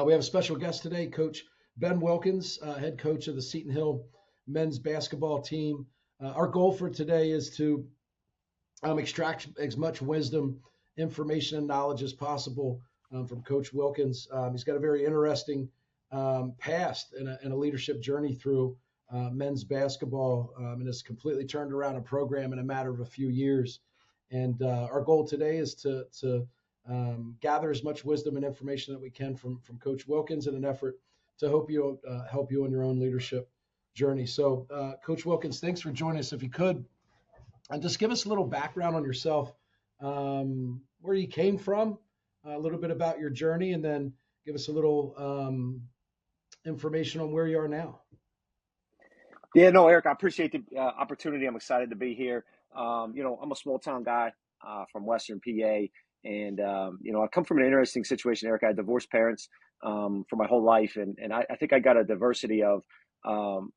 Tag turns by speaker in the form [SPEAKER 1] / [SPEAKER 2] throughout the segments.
[SPEAKER 1] We have a special guest today, Coach Ben Wilkins, head coach of the Seton Hill men's basketball team. Our goal for today is to extract as much wisdom, information, and knowledge as possible from Coach Wilkins. He's got a very interesting past and a leadership journey through men's basketball, and has completely turned around a program in a matter of a few years. And our goal today is to gather as much wisdom and information that we can from Coach Wilkins in an effort to help you on your own leadership journey. So, Coach Wilkins, thanks for joining us. If you could, and just give us a little background on yourself, where you came from, a little bit about your journey, and then give us a little information on where you are now.
[SPEAKER 2] Yeah, no, Eric, I appreciate the opportunity. I'm excited to be here. I'm a small town guy from Western PA. And, I come from an interesting situation, Eric. I had divorced parents for my whole life. And I think I got a diversity of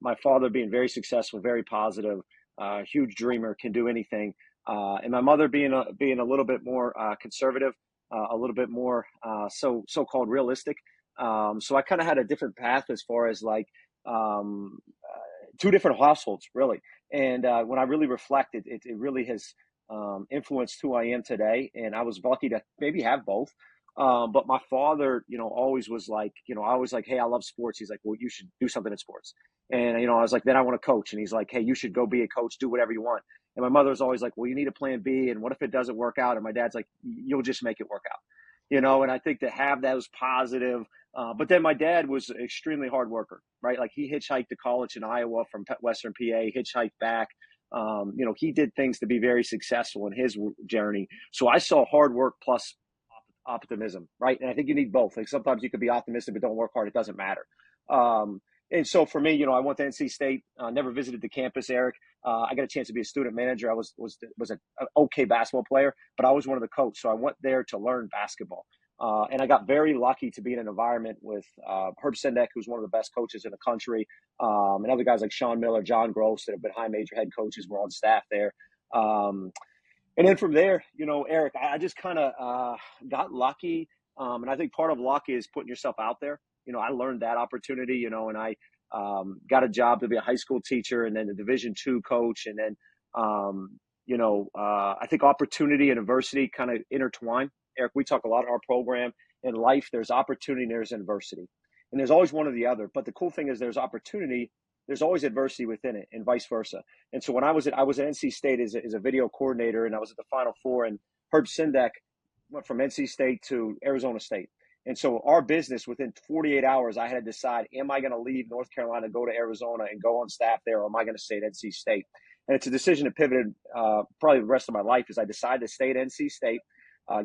[SPEAKER 2] my father being very successful, very positive, huge dreamer, can do anything. And my mother being a little bit more conservative, a little bit more so-called realistic. So I kind of had a different path as far as two different households, really. And when I really reflect, it really has influenced who I am today. And I was lucky to maybe have both. But my father, always was like, I was like, hey, I love sports. He's like, well, you should do something in sports. And, I was like, then I want to coach. And he's like, hey, you should go be a coach, do whatever you want. And my mother was always like, well, you need a plan B. And what if it doesn't work out? And my dad's like, you'll just make it work out. And I think to have that was positive. But then my dad was an extremely hard worker, right? Like he hitchhiked to college in Iowa from Western PA, hitchhiked back. He did things to be very successful in his journey. So I saw hard work plus optimism, right? And I think you need both. Like sometimes you could be optimistic, but don't work hard. It doesn't matter. And so for me, I went to NC State, never visited the campus, Eric. I got a chance to be a student manager. I was an okay basketball player, but I was one of the coach. So I went there to learn basketball. And I got very lucky to be in an environment with Herb Sendek, who's one of the best coaches in the country, and other guys like Sean Miller, John Gross, that have been high major head coaches, were on staff there. And then from there, Eric, I just kind of got lucky. And I think part of luck is putting yourself out there. I learned that opportunity, and I got a job to be a high school teacher and then a Division II coach. And then, I think opportunity and adversity kind of intertwine. Eric, we talk a lot in our program. In life, there's opportunity and there's adversity. And there's always one or the other. But the cool thing is there's opportunity, there's always adversity within it, and vice versa. And so when I was at NC State as a video coordinator, and I was at the Final Four, and Herb Sendek went from NC State to Arizona State. And so our business, within 48 hours, I had to decide, am I going to leave North Carolina, go to Arizona and go on staff there, or am I going to stay at NC State? And it's a decision that pivoted probably the rest of my life, as I decided to stay at NC State,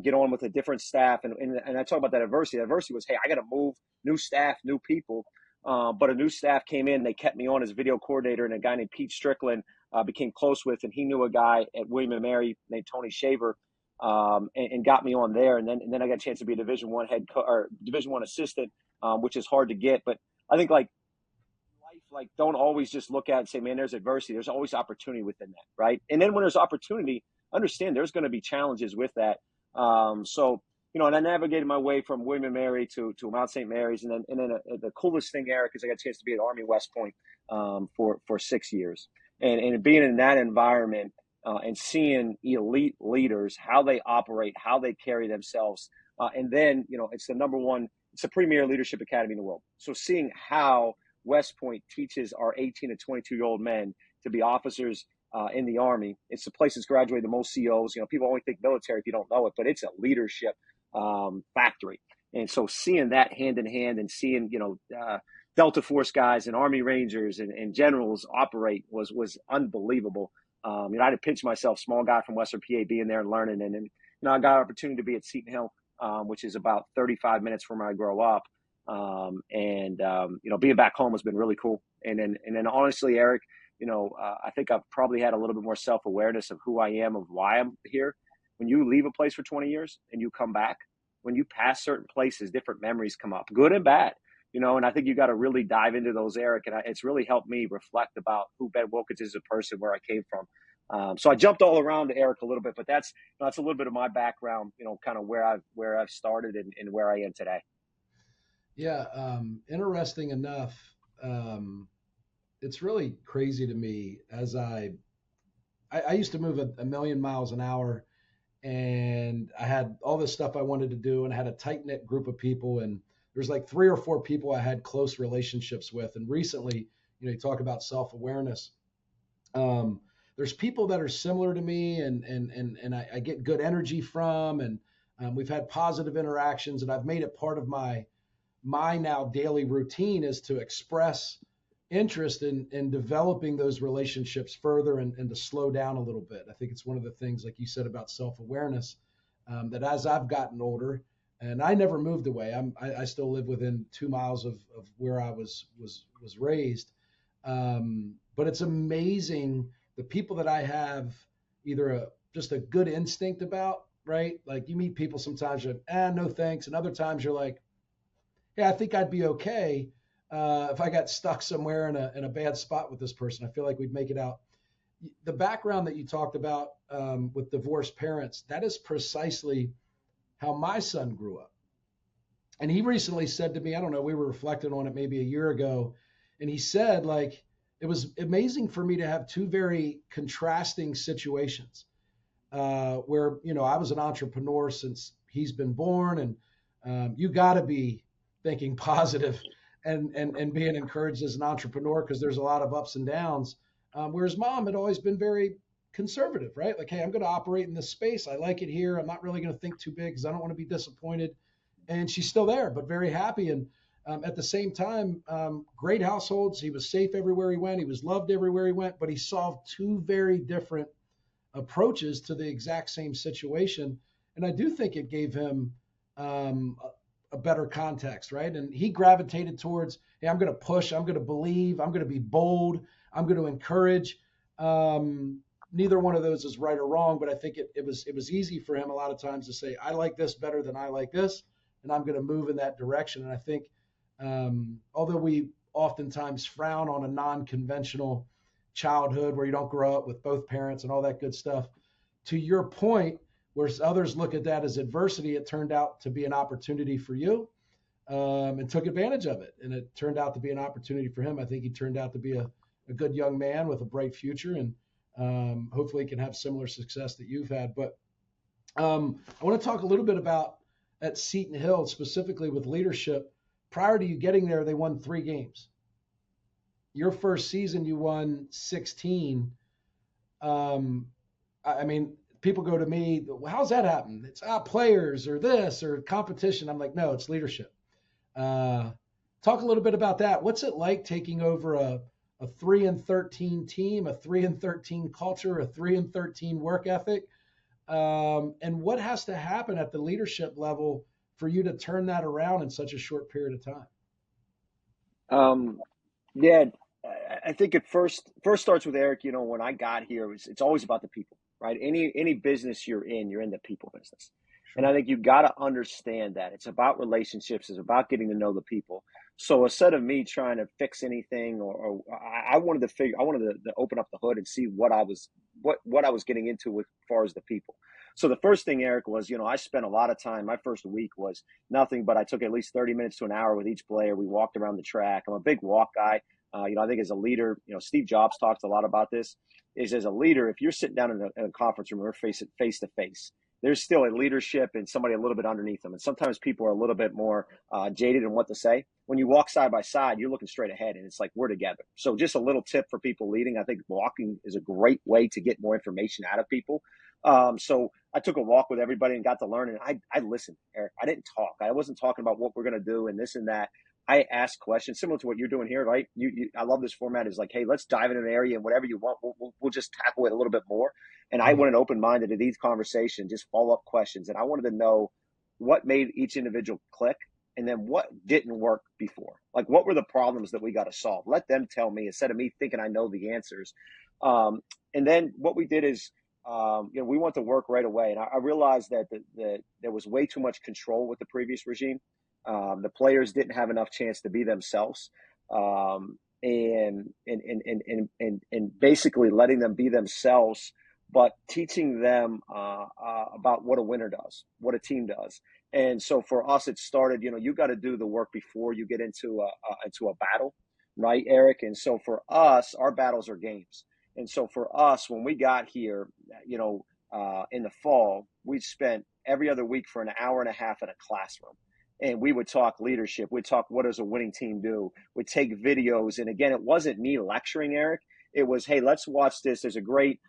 [SPEAKER 2] get on with a different staff. And I talk about that adversity. The adversity was, hey, I got to move, new staff, new people. But a new staff came in, they kept me on as video coordinator, and a guy named Pete Strickland became close with, and he knew a guy at William & Mary named Tony Shaver, and got me on there. And then I got a chance to be a Division I or Division I assistant, which is hard to get. But I think life, don't always just look at it and say, man, there's adversity. There's always opportunity within that, right? And then when there's opportunity, understand there's going to be challenges with that. And I navigated my way from William & Mary to Mount St. Mary's. And then the coolest thing, Eric, is I got a chance to be at Army West Point for 6 years. And being in that environment and seeing elite leaders, how they operate, how they carry themselves. And then, it's the premier leadership academy in the world. So seeing how West Point teaches our 18 to 22-year-old men to be officers in the Army. It's the place that's graduated the most COs. People only think military if you don't know it, but it's a leadership factory. And so seeing that hand in hand and seeing, Delta Force guys and Army Rangers and generals operate was unbelievable. I had to pinch myself, small guy from Western PA, being there and learning. And then, I got an opportunity to be at Seton Hill, which is about 35 minutes from where I grew up. Being back home has been really cool. And then honestly, Eric, I think I've probably had a little bit more self-awareness of who I am, of why I'm here. When you leave a place for 20 years and you come back, when you pass certain places, different memories come up, good and bad, and I think you got to really dive into those, Eric. And it's really helped me reflect about who Ben Wilkins is as a person, where I came from. So I jumped all around Eric a little bit, but that's a little bit of my background, kind of where I've started and where I am today.
[SPEAKER 1] Yeah, interesting enough. Um, it's really crazy to me as I used to move a million miles an hour, and I had all this stuff I wanted to do, and I had a tight knit group of people, and there's like 3 or 4 people I had close relationships with. And recently, you talk about self awareness. Um, there's people that are similar to me, and I get good energy from, and we've had positive interactions, and I've made it part of my now daily routine is to express interest in developing those relationships further and to slow down a little bit. I think it's one of the things, like you said, about self awareness, that as I've gotten older, and I never moved away. I still live within 2 miles of where I was raised. But it's amazing the people that I have either just a good instinct about, right? Like you meet people sometimes you're like, no thanks. And other times you're like, yeah, I think I'd be okay if I got stuck somewhere in a bad spot with this person. I feel like we'd make it out. The background that you talked about with divorced parents, that is precisely how my son grew up. And he recently said to me, I don't know, we were reflecting on it maybe a year ago, and he said, like, it was amazing for me to have two very contrasting situations where, I was an entrepreneur since he's been born, and you got to be thinking positive and being encouraged as an entrepreneur because there's a lot of ups and downs. Whereas mom had always been very conservative, right? Like, hey, I'm going to operate in this space. I like it here. I'm not really going to think too big because I don't want to be disappointed. And she's still there, but very happy. And at the same time, great households. He was safe everywhere he went. He was loved everywhere he went, but he solved two very different approaches to the exact same situation. And I do think it gave him a better context, right? And he gravitated towards, hey, I'm going to push, I'm going to believe, I'm going to be bold, I'm going to encourage. Neither one of those is right or wrong, but I think it was easy for him a lot of times to say, I like this better than I like this, and I'm going to move in that direction. And I think, although we oftentimes frown on a non-conventional childhood where you don't grow up with both parents and all that good stuff, to your point, where others look at that as adversity, it turned out to be an opportunity for you, and took advantage of it. And it turned out to be an opportunity for him. I think he turned out to be a good young man with a bright future, and hopefully can have similar success that you've had. But I want to talk a little bit about at Seton Hill, specifically with leadership. Prior to you getting there, they won 3 games. Your first season, you won 16. I mean, people go to me, well, how's that happen? It's players or this or competition. I'm like, no, it's leadership. Uh, Talk a little bit about that. What's it like taking over a 3-13 team, a 3-13 culture, a 3-13 work ethic? And what has to happen at the leadership level for you to turn that around in such a short period of time?
[SPEAKER 2] Um, yeah, I think it first starts with Eric. When I got here, it's always about the people, right? Any business you're in the people business, and
[SPEAKER 1] Sure.
[SPEAKER 2] I think you got to understand that it's about relationships, it's about getting to know the people. So instead of me trying to fix anything, or I wanted to to open up the hood and see what I was getting into with as far as the people. So the first thing, Eric, was I spent a lot of time. My first week was nothing, but I took at least 30 minutes to an hour with each player. We walked around the track. I'm a big walk guy. I think as a leader, Steve Jobs talks a lot about this. Is as a leader, if you're sitting down in a conference room or face to face, there's still a leadership and somebody a little bit underneath them. And sometimes people are a little bit more jaded in what to say. When you walk side by side, you're looking straight ahead, and it's like we're together. So just a little tip for people leading. I think walking is a great way to get more information out of people. So I took a walk with everybody and got to learn. And I listened, Eric. I didn't talk. I wasn't talking about what we're going to do and this and that. I ask questions similar to what you're doing here, right? I love this format. Is like, hey, let's dive into an area and whatever you want, we'll just tackle it a little bit more. And I
[SPEAKER 1] Mhm.
[SPEAKER 2] went an open minded to these conversations, just follow up questions, and I wanted to know what made each individual click, and then what didn't work before. Like, what were the problems that we got to solve? Let them tell me instead of me thinking I know the answers. Um, and then what we did is, we went to work right away, and I realized that there was way too much control with the previous regime. The players didn't have enough chance to be themselves, and basically letting them be themselves but teaching them about what a winner does, what a team does. And so for us, it started, you got to do the work before you get into a battle, right, Eric? And so for us, our battles are games. And so for us, when we got here, in the fall, we spent every other week for an hour and a half in a classroom. And we would talk leadership. We'd talk, what does a winning team do? We'd take videos. And again, it wasn't me lecturing, Eric. It was, hey, let's watch this. There's a great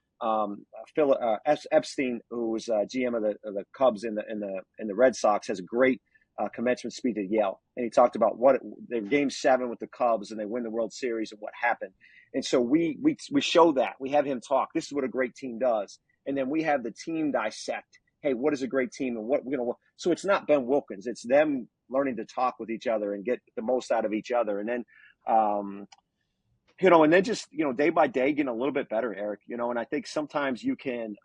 [SPEAKER 2] Phil Epstein, who was GM of the Cubs and the Red Sox, has a great commencement speech at Yale, and he talked about what their Game 7 with the Cubs, and they win the World Series and what happened. And so we show that. We have him talk. This is what a great team does, and then we have the team dissect. Hey, what is a great team, and what So it's not Ben Wilkins. It's them learning to talk with each other and get the most out of each other, and then. And then just, day by day, getting a little bit better, Eric, and I think sometimes you can,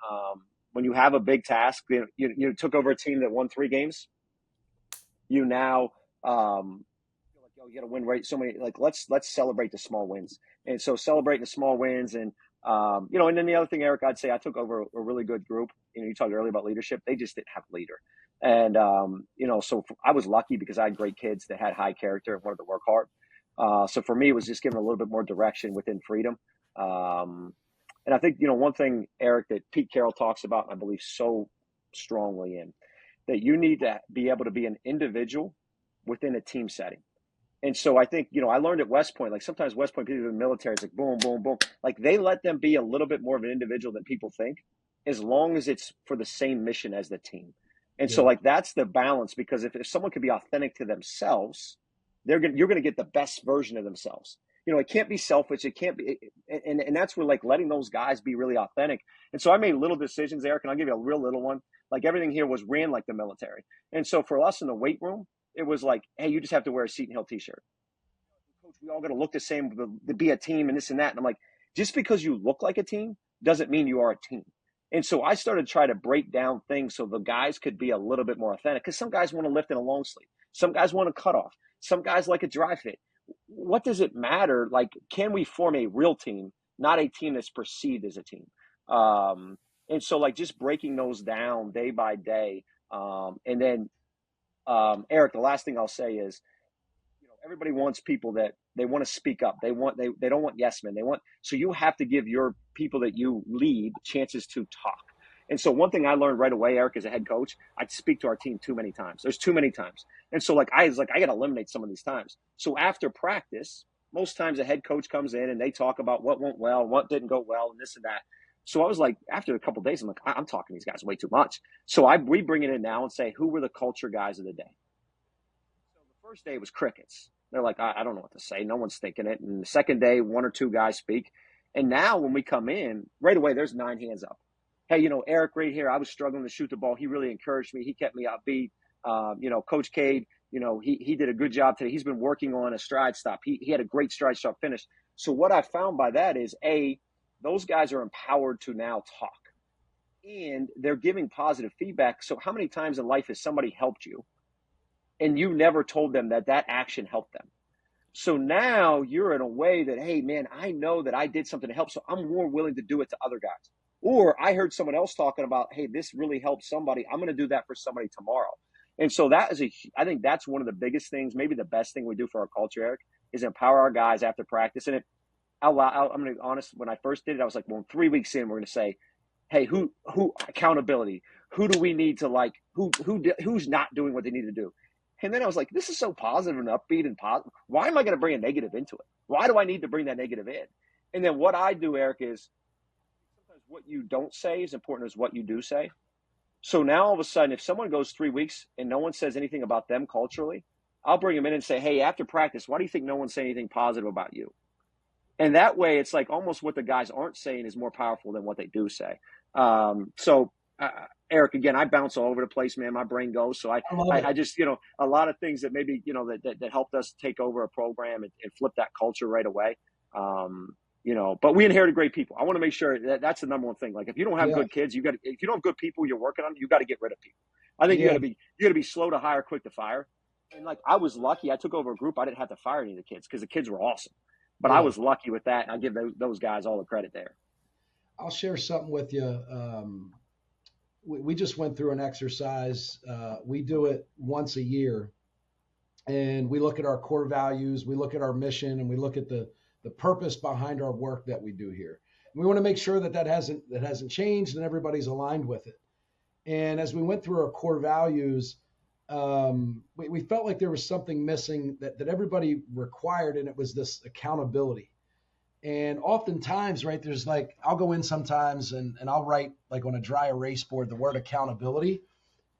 [SPEAKER 2] when you have a big task, you took over a team that won 3 games, you now, feel like, you got to win, right? So many, like, let's celebrate the small wins. And so celebrating the small wins and then the other thing, Eric, I'd say I took over a really good group. You talked earlier about leadership. They just didn't have a leader. And, I was lucky because I had great kids that had high character and wanted to work hard. So for me, it was just giving a little bit more direction within freedom. And I think, one thing, Eric, that Pete Carroll talks about, and I believe so strongly in, that you need to be able to be an individual within a team setting. And so I think, I learned at West Point, like sometimes West Point people in the military, it's like boom, boom, boom. Like they let them be a little bit more of an individual than people think, as long as it's for the same mission as the team. And so like that's the balance, because if someone can be authentic to themselves, you're going to get the best version of themselves. It can't be selfish. It can't be. And that's where like letting those guys be really authentic. And so I made little decisions, Eric, and I'll give you a real little one. Like everything here was ran like the military. And so for us in the weight room, it was like, hey, you just have to wear a Seton Hill t-shirt. Coach, we all got to look the same to be a team and this and that. And I'm like, just because you look like a team doesn't mean you are a team. And so I started to try to break down things so the guys could be a little bit more authentic, because some guys want to lift in a long sleeve. Some guys want to cut off. Some guys like a dry fit. What does it matter? Like, can we form a real team, not a team that's perceived as a team? And so like just breaking those down day by day. And then, Eric, the last thing I'll say is, everybody wants people that they want to speak up. They don't want yes men. So you have to give your people that you lead chances to talk. And so one thing I learned right away, Eric, as a head coach, I'd speak to our team too many times. There's too many times. And so like, I got to eliminate some of these times. So after practice, most times a head coach comes in and they talk about what went well, what didn't go well, and this and that. So I was like, after a couple of days, I'm like, I'm talking to these guys way too much. So we bring it in now and say, who were the culture guys of the day? So the first day was crickets. They're like, I don't know what to say. No one's thinking it. And the second day, 1 or 2 guys speak. And now when we come in, right away, there's 9 hands up. Hey, Eric right here, I was struggling to shoot the ball. He really encouraged me. He kept me upbeat. Coach Cade, he did a good job today. He's been working on a stride stop. He had a great stride stop finish. So what I found by that is, those guys are empowered to now talk. And they're giving positive feedback. So how many times in life has somebody helped you and you never told them that action helped them? So now you're in a way that, hey, man, I know that I did something to help, so I'm more willing to do it to other guys. Or I heard someone else talking about, hey, this really helped somebody. I'm going to do that for somebody tomorrow. And so I think that's one of the biggest things, maybe the best thing we do for our culture, Eric, is empower our guys after practice. And I'm going to be honest, when I first did it, I was like, well, 3 weeks in, we're going to say, hey, who accountability? Who do we need to like? Who's not doing what they need to do? And then I was like, this is so positive and upbeat and positive. Why am I going to bring a negative into it? Why do I need to bring that negative in? And then what I do, Eric, is sometimes what you don't say is important as what you do say. So now all of a sudden, if someone goes 3 weeks and no one says anything about them culturally, I'll bring them in and say, hey, after practice, why do you think no one's saying anything positive about you? And that way, it's like almost what the guys aren't saying is more powerful than what they do say. Eric, again, I bounce all over the place, man. My brain goes. So I just, a lot of things that maybe, that helped us take over a program and flip that culture right away. But we inherited great people. I want to make sure that's the number one thing. Like if you don't have good kids, if you don't have good people you're working on, you got to get rid of people. I think you got to be slow to hire, quick to fire. And like, I was lucky. I took over a group. I didn't have to fire any of the kids because the kids were awesome. But I was lucky with that. And I give those guys all the credit there.
[SPEAKER 1] I'll share something with you. We just went through an exercise. We do it once a year, and we look at our core values, we look at our mission, and we look at the purpose behind our work that we do here. And we want to make sure that that hasn't changed and everybody's aligned with it. And as we went through our core values, we felt like there was something missing that everybody required, and it was this accountability. And oftentimes, right, there's like, I'll go in sometimes and I'll write like on a dry erase board the word accountability.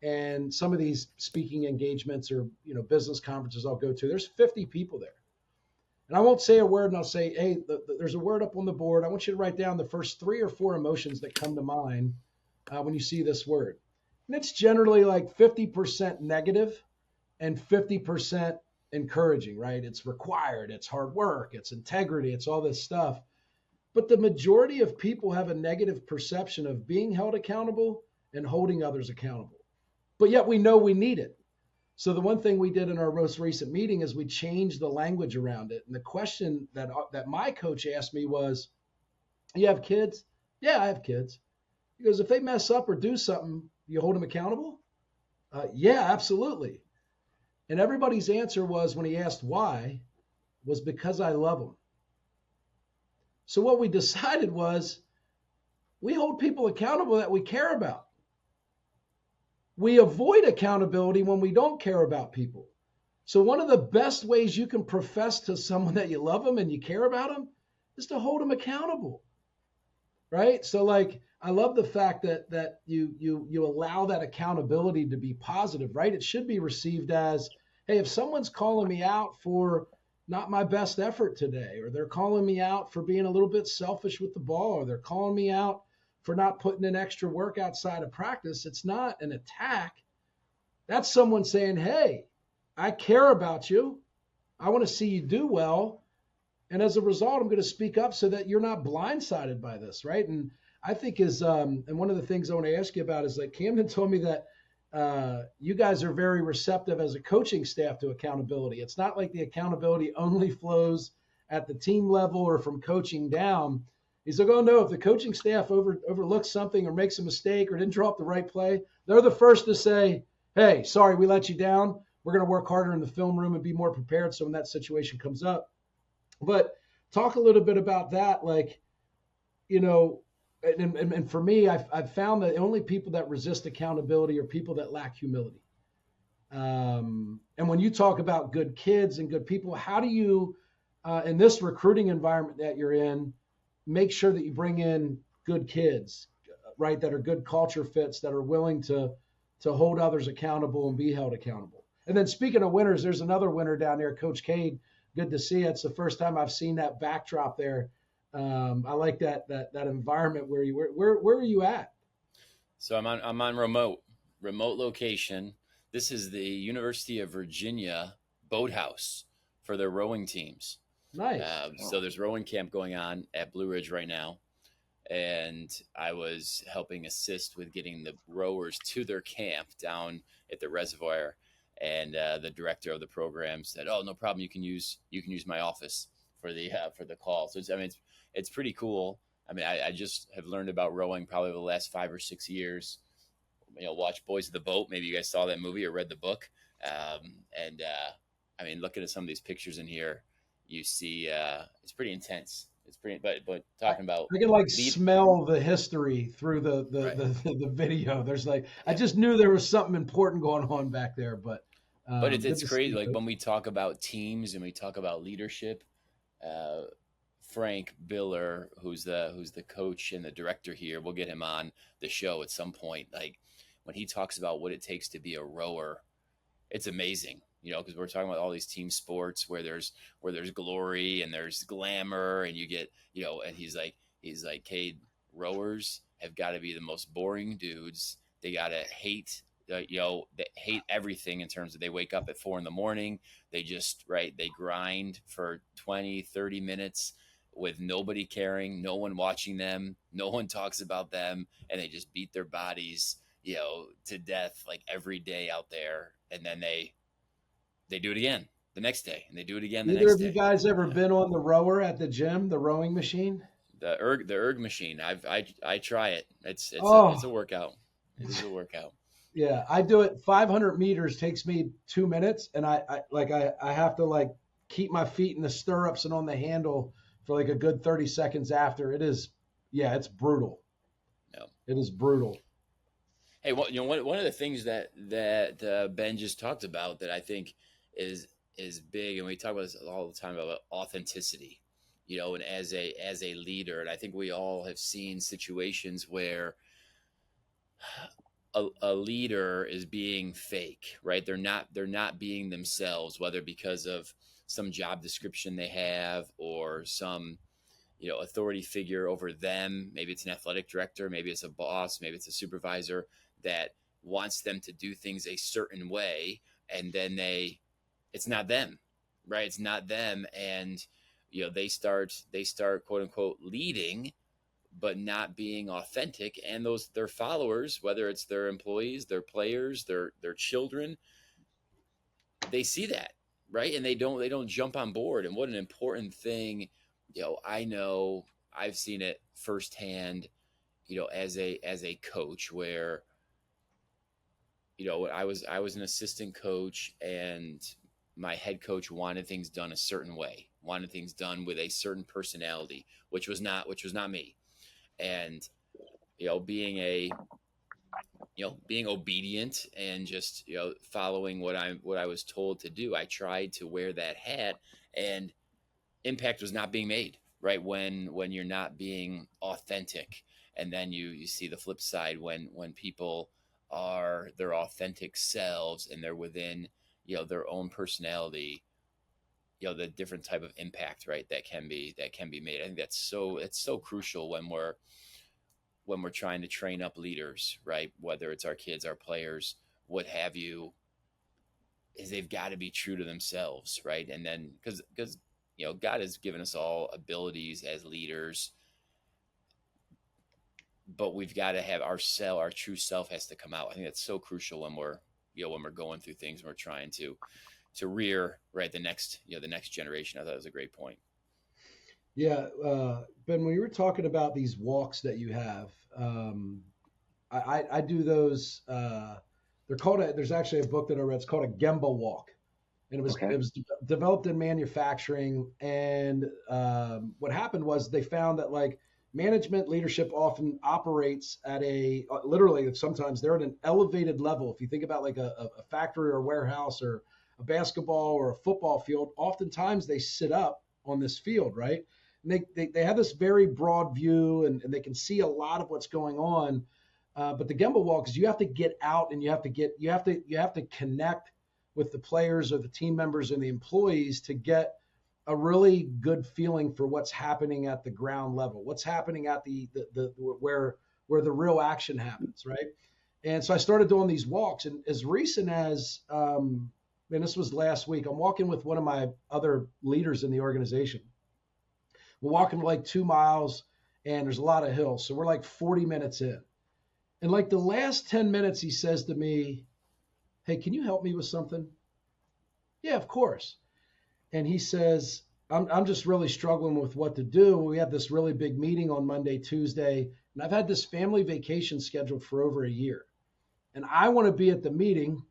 [SPEAKER 1] And some of these speaking engagements or, business conferences I'll go to, there's 50 people there. And I won't say a word, and I'll say, hey, there's a word up on the board. I want you to write down the first 3 or 4 emotions that come to mind when you see this word. And it's generally like 50% negative and 50% encouraging, right? It's required, it's hard work, it's integrity, it's all this stuff. But the majority of people have a negative perception of being held accountable and holding others accountable. But yet we know we need it. So the one thing we did in our most recent meeting is we changed the language around it. And the question that my coach asked me was, you have kids? Yeah, I have kids. He goes, if they mess up or do something, you hold them accountable? Yeah, absolutely. And everybody's answer was, when he asked why, was because I love them. So what we decided was, we hold people accountable that we care about. We avoid accountability when we don't care about people. So one of the best ways you can profess to someone that you love them and you care about them is to hold them accountable, right? So like, I love the fact that you allow that accountability to be positive, right? It should be received as, hey, if someone's calling me out for not my best effort today, or they're calling me out for being a little bit selfish with the ball, or they're calling me out for not putting in extra work outside of practice, it's not an attack. That's someone saying, hey, I care about you. I want to see you do well. And as a result, I'm going to speak up so that you're not blindsided by this, right? And I think and one of the things I want to ask you about is, like, Camden told me that you guys are very receptive as a coaching staff to accountability. It's not like the accountability only flows at the team level or from coaching down. He's like, oh no, if the coaching staff overlooks something or makes a mistake or didn't draw up the right play, they're the first to say, hey, sorry, we let you down. We're going to work harder in the film room and be more prepared so when that situation comes up. But talk a little bit about that. Like, and for me, I've found that the only people that resist accountability are people that lack humility. And when you talk about good kids and good people, how do you, in this recruiting environment that you're in, make sure that you bring in good kids, right? That are good culture fits, that are willing to hold others accountable and be held accountable. And then speaking of winners, there's another winner down there, Coach Cade. Good to see you. It's the first time I've seen that backdrop there. I like that environment where where are you at?
[SPEAKER 3] So I'm on remote location. This is the University of Virginia boathouse for their rowing teams.
[SPEAKER 1] Nice.
[SPEAKER 3] So there's rowing camp going on at Blue Ridge right now, and I was helping assist with getting the rowers to their camp down at the reservoir. And the director of the program said, "Oh, no problem. You can use my office for the call." So it's pretty cool. I mean, I just have learned about rowing probably the last 5 or 6 years. Watch Boys of the Boat. Maybe you guys saw that movie or read the book. Looking at some of these pictures in here, you see it's pretty intense. It's pretty, but talking about,
[SPEAKER 1] I can smell the history through the video. There's like, I just knew there was something important going on back there, but
[SPEAKER 3] it's crazy. Like when we talk about teams and we talk about leadership, Frank Biller, who's the coach and the director here, we'll get him on the show at some point. Like when he talks about what it takes to be a rower, it's amazing. Because we're talking about all these team sports where there's glory and there's glamour, and you get, and he's like, Cade, rowers have got to be the most boring dudes. They got to hate, they hate everything in terms of they wake up at 4 a.m. They just, they grind for 20, 30 minutes with nobody caring, no one watching them, no one talks about them, and they just beat their bodies, to death, like every day out there. And then they do it again the next day, and they do it again the next day.
[SPEAKER 1] Either of you guys ever been on the rower at the gym, the rowing machine?
[SPEAKER 3] The erg machine. I try it. It's
[SPEAKER 1] Oh,
[SPEAKER 3] a workout. It is a workout.
[SPEAKER 1] yeah, I do it. 500 meters takes me 2 minutes, and I have to like keep my feet in the stirrups and on the handle for like a good 30 seconds after. It is, yeah, it's brutal.
[SPEAKER 3] No.
[SPEAKER 1] It is brutal.
[SPEAKER 3] Hey, well, one of the things that Ben just talked about that I think is big, and we talk about this all the time about authenticity, and as a leader, and I think we all have seen situations where a leader is being fake, right? They're not being themselves, whether because of some job description they have or some authority figure over them. Maybe it's an athletic director, maybe it's a boss, maybe it's a supervisor that wants them to do things a certain way, and then it's not them, right? It's not them, and they start quote unquote leading but not being authentic, and their followers, whether it's their employees, their players, their children, they see that, right? And they don't jump on board. And what an important thing, I know I've seen it firsthand, as a coach where I was an assistant coach, and my head coach wanted things done a certain way, wanted things done with a certain personality, which was not me. And being obedient and just following what I was told to do, I tried to wear that hat, and impact was not being made, right? When you're not being authentic. And then you see the flip side when people are their authentic selves and they're within their own personality, the different type of impact, right, that can be made. I think it's so crucial when we're trying to train up leaders, right? Whether it's our kids, our players, what have you, is they've got to be true to themselves, right? And then because God has given us all abilities as leaders, but we've got to have our true self has to come out. I think that's so crucial when we're going through things and we're trying to rear, right, the next generation. I thought it was a great point.
[SPEAKER 1] Yeah, Ben, when you were talking about these walks that you have, I do those. They're called. There's actually a book that I read. It's called a Gemba walk, and
[SPEAKER 2] Okay.
[SPEAKER 1] it was developed in manufacturing. And what happened was they found that like management leadership often operates at a literally sometimes they're at an elevated level. If you think about like a factory or a warehouse or a basketball or a football field, oftentimes they sit up on this field, right? And they have this very broad view and they can see a lot of what's going on. But the Gemba walk is you have to get out and you have to connect with the players or the team members and the employees to get a really good feeling for what's happening at the ground level, what's happening at the where the real action happens, right? And so I started doing these walks, and as recent as and this was last week, I'm walking with one of my other leaders in the organization. We're walking like 2 miles, and there's a lot of hills, so we're like 40 minutes in. And like the last 10 minutes, he says to me, "Hey, can you help me with something?" Yeah, of course. And he says, I'm just really struggling with what to do. We have this really big meeting on Monday, Tuesday, and I've had this family vacation scheduled for over a year. And I want to be at the meeting.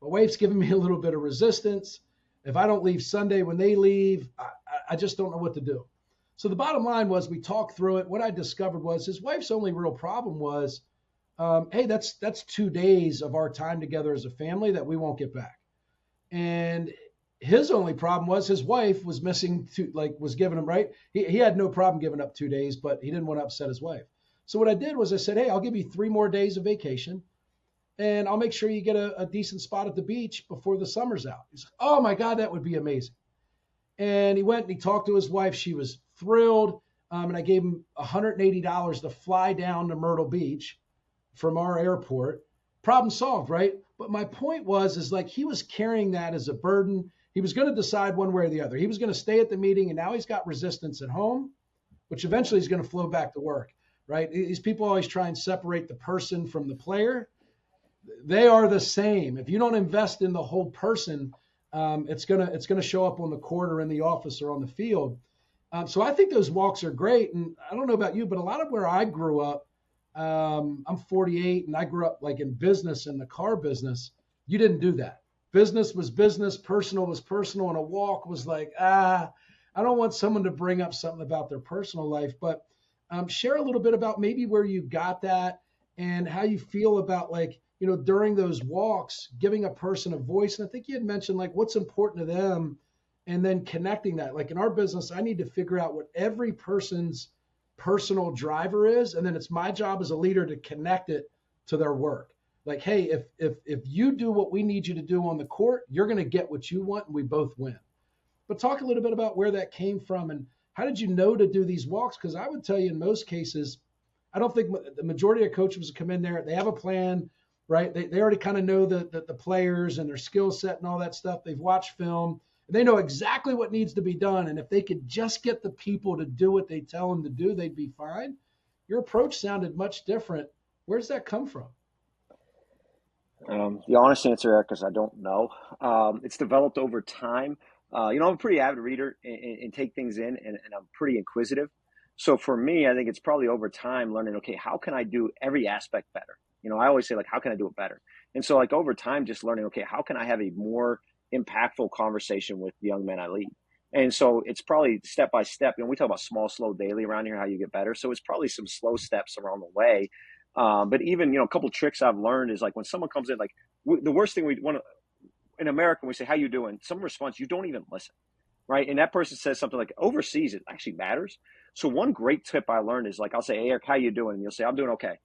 [SPEAKER 1] My wife's giving me a little bit of resistance. If I don't leave Sunday when they leave, I just don't know what to do. So the bottom line was we talked through it. What I discovered was his wife's only real problem was, hey, that's 2 days of our time together as a family that we won't get back. And his only problem was his wife was missing was giving him, right? He had no problem giving up 2 days, but he didn't want to upset his wife. So what I did was I said, hey, I'll give you 3 more days of vacation and I'll make sure you get a decent spot at the beach before the summer's out. He's like, oh my God, that would be amazing. And he went and he talked to his wife. She was thrilled. And I gave him $180 to fly down to Myrtle Beach from our airport. Problem solved, right? But my point is like he was carrying that as a burden. He was going to decide one way or the other. He was going to stay at the meeting, and now he's got resistance at home, which eventually is going to flow back to work, right? These people always try and separate the person from the player. They are the same. If you don't invest in the whole person, it's gonna show up on the court or in the office or on the field. So I think those walks are great. And I don't know about you, but a lot of where I grew up, I'm 48 and I grew up like in business, in the car business. You didn't do that. Business was business, personal was personal, and a walk was like, I don't want someone to bring up something about their personal life. But share a little bit about maybe where you got that and how you feel about like, during those walks, giving a person a voice. And I think you had mentioned like what's important to them and then connecting that. Like in our business, I need to figure out what every person's personal driver is, and then it's my job as a leader to connect it to their work. Like, hey, if you do what we need you to do on the court, you're going to get what you want, and we both win. But talk a little bit about where that came from and how did you know to do these walks? Because I would tell you, in most cases, I don't think the majority of coaches come in there. They have a plan, right? They already kind of know the players and their skill set and all that stuff. They've watched film. They know exactly what needs to be done. And if they could just get the people to do what they tell them to do, they'd be fine. Your approach sounded much different. Where does that come from?
[SPEAKER 2] The honest answer, Eric, is I don't know. It's developed over time. I'm a pretty avid reader and take things in, and I'm pretty inquisitive. So for me, I think it's probably over time learning, okay, how can I do every aspect better? I always say, like, how can I do it better? And so, like, over time, just learning, okay, how can I have a more impactful conversation with the young men I lead? And so it's probably step by step. We talk about small, slow, daily around here, how you get better. So it's probably some slow steps around the way. But even, a couple tricks I've learned is like when someone comes in, like the worst thing we want to, in America, when we say, how you doing? Some response, you don't even listen, right? And that person says something like, overseas, it actually matters. So one great tip I learned is like, I'll say, hey, Eric, how you doing? And you'll say, I'm doing okay.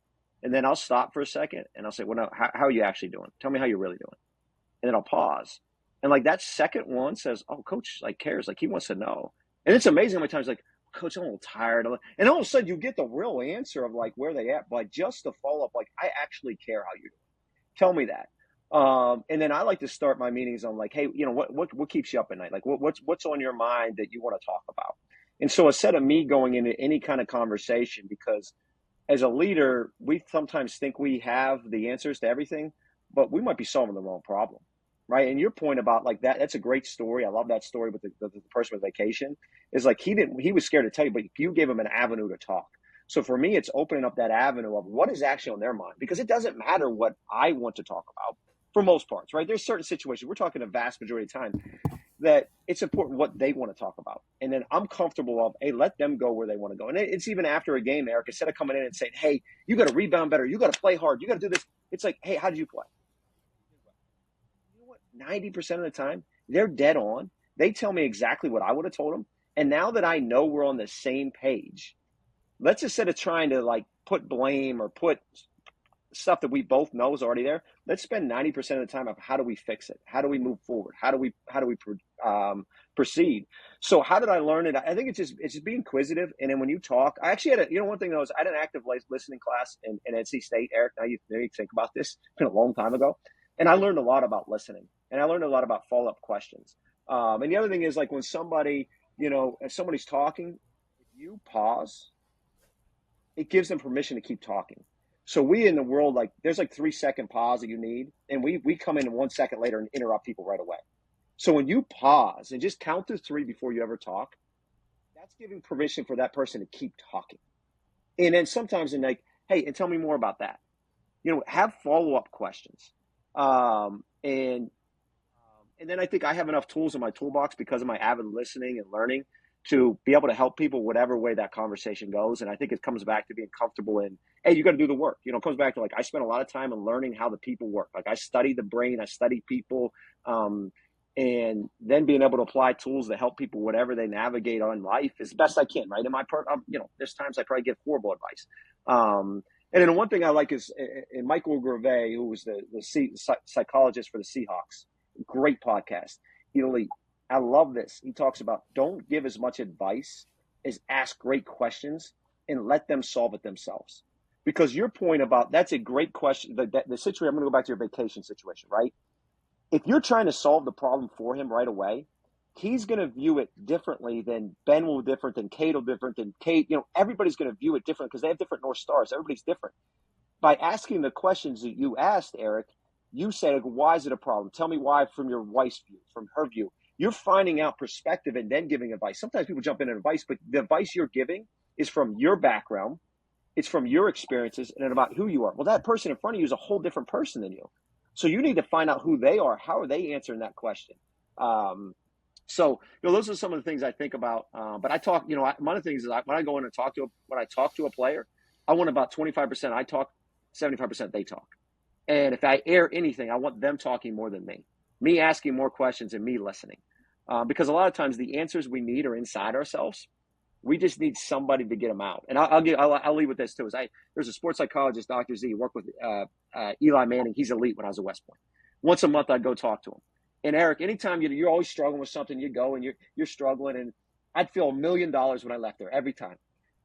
[SPEAKER 2] And then I'll stop for a second and I'll say, well, no, how are you actually doing? Tell me how you're really doing. And then I'll pause. And like that second one says, oh, coach like cares. Like he wants to know. And it's amazing how many times like, coach, I'm a little tired. And all of a sudden you get the real answer of like where they at, but just to follow up, like, I actually care how you're doing. Tell me that. And then I like to start my meetings on like, hey, what keeps you up at night? Like what's on your mind that you want to talk about? And so instead of me going into any kind of conversation, because as a leader, we sometimes think we have the answers to everything, but we might be solving the wrong problem. Right. And your point about like that's a great story. I love that story with the person with vacation is like, he was scared to tell you, but you gave him an avenue to talk. So for me, it's opening up that avenue of what is actually on their mind, because it doesn't matter what I want to talk about for most parts, right? There's certain situations, we're talking a vast majority of time, that it's important what they want to talk about. And then I'm comfortable of, hey, let them go where they want to go. And it's even after a game, Eric, instead of coming in and saying, hey, you got to rebound better, you got to play hard, you got to do this. It's like, hey, how did you play? 90% of the time, they're dead on. They tell me exactly what I would have told them. And now that I know we're on the same page, let's instead of trying to like put blame or put stuff that we both know is already there, let's spend 90% of the time of how do we fix it? How do we move forward? How do we proceed? So how did I learn it? I think it's just being inquisitive. And then when you talk, I actually had one thing that was, I had an active listening class in NC State, Eric. Now you think about this. It's been a long time ago. And I learned a lot about listening, and I learned a lot about follow-up questions. And the other thing is like when somebody, if somebody's talking, if you pause, it gives them permission to keep talking. So we in the world, like there's like 3-second pause that you need. And we come in 1 second later and interrupt people right away. So when you pause and just count to 3 before you ever talk, that's giving permission for that person to keep talking. And then sometimes in like, hey, and tell me more about that. Have follow-up questions. And then I think I have enough tools in my toolbox because of my avid listening and learning to be able to help people whatever way that conversation goes. And I think it comes back to being comfortable in, hey, you got to do the work. It comes back to like, I spent a lot of time in learning how the people work. Like I study the brain, I study people, and then being able to apply tools to help people whatever they navigate on life as best I can. Right. In my part, there's times I probably give horrible advice. And then one thing I like is in Michael Gervais, who was the psychologist for the Seahawks, great podcast. I love this. He talks about don't give as much advice as ask great questions and let them solve it themselves. Because your point about that's a great question. The situation, I'm going to go back to your vacation situation, right? If you're trying to solve the problem for him right away, he's going to view it differently than Ben will different than Kate will different than Kate. Everybody's going to view it different because they have different North Stars. Everybody's different. By asking the questions that you asked, Eric, you say, like, why is it a problem? Tell me why from your wife's view, from her view. You're finding out perspective and then giving advice. Sometimes people jump in on advice, but the advice you're giving is from your background. It's from your experiences and about who you are. Well, that person in front of you is a whole different person than you. So you need to find out who they are. How are they answering that question? So, those are some of the things I think about. But I talk, one of the things is when I go in and talk to a player, I want about 25% I talk, 75% they talk. And if I air anything, I want them talking more than me asking more questions and me listening. Because a lot of times the answers we need are inside ourselves. We just need somebody to get them out. And I'll leave with this too. There's a sports psychologist, Dr. Z, worked with Eli Manning. He's elite when I was at West Point. Once a month, I'd go talk to him. And Eric, anytime you're always struggling with something, you go and you're struggling, and I'd feel $1 million when I left there every time.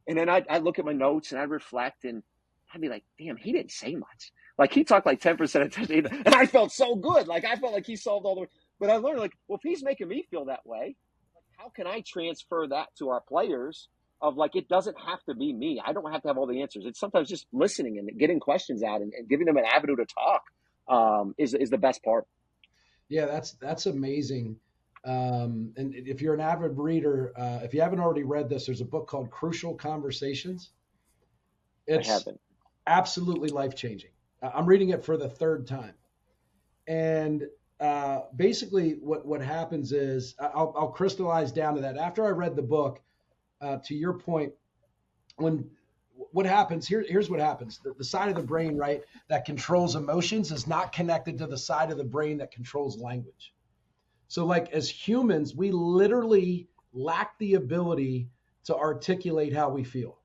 [SPEAKER 2] And then I'd look at my notes and I'd reflect, and I'd be like, damn, he didn't say much. Like, he talked like 10% of the time, and I felt so good. Like, I felt like he solved all the. But I learned, like, well, if he's making me feel that way, like, how can I transfer that to our players? Of like, it doesn't have to be me. I don't have to have all the answers. It's sometimes just listening and getting questions out and giving them an avenue to talk is the best part.
[SPEAKER 1] Yeah, that's amazing. And if you're an avid reader, if you haven't already read this, there's a book called Crucial Conversations. It's absolutely life-changing. I'm reading it for the third time. And basically what happens is, I'll crystallize down to that. After I read the book, to your point, what happens, here's what happens. The side of the brain, right, that controls emotions is not connected to the side of the brain that controls language. So like, as humans, we literally lack the ability to articulate how we feel.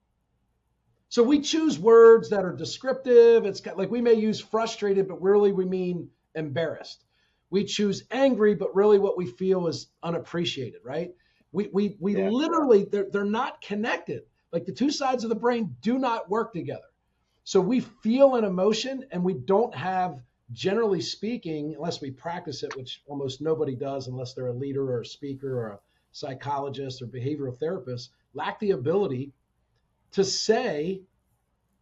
[SPEAKER 1] So we choose words that are descriptive. It's like, we may use frustrated, but really we mean embarrassed. We choose angry, but really what we feel is unappreciated, right? We literally, they're not connected. Like, the two sides of the brain do not work together. So we feel an emotion, and we don't have, generally speaking, unless we practice it, which almost nobody does unless they're a leader or a speaker or a psychologist or behavioral therapist, lack the ability to say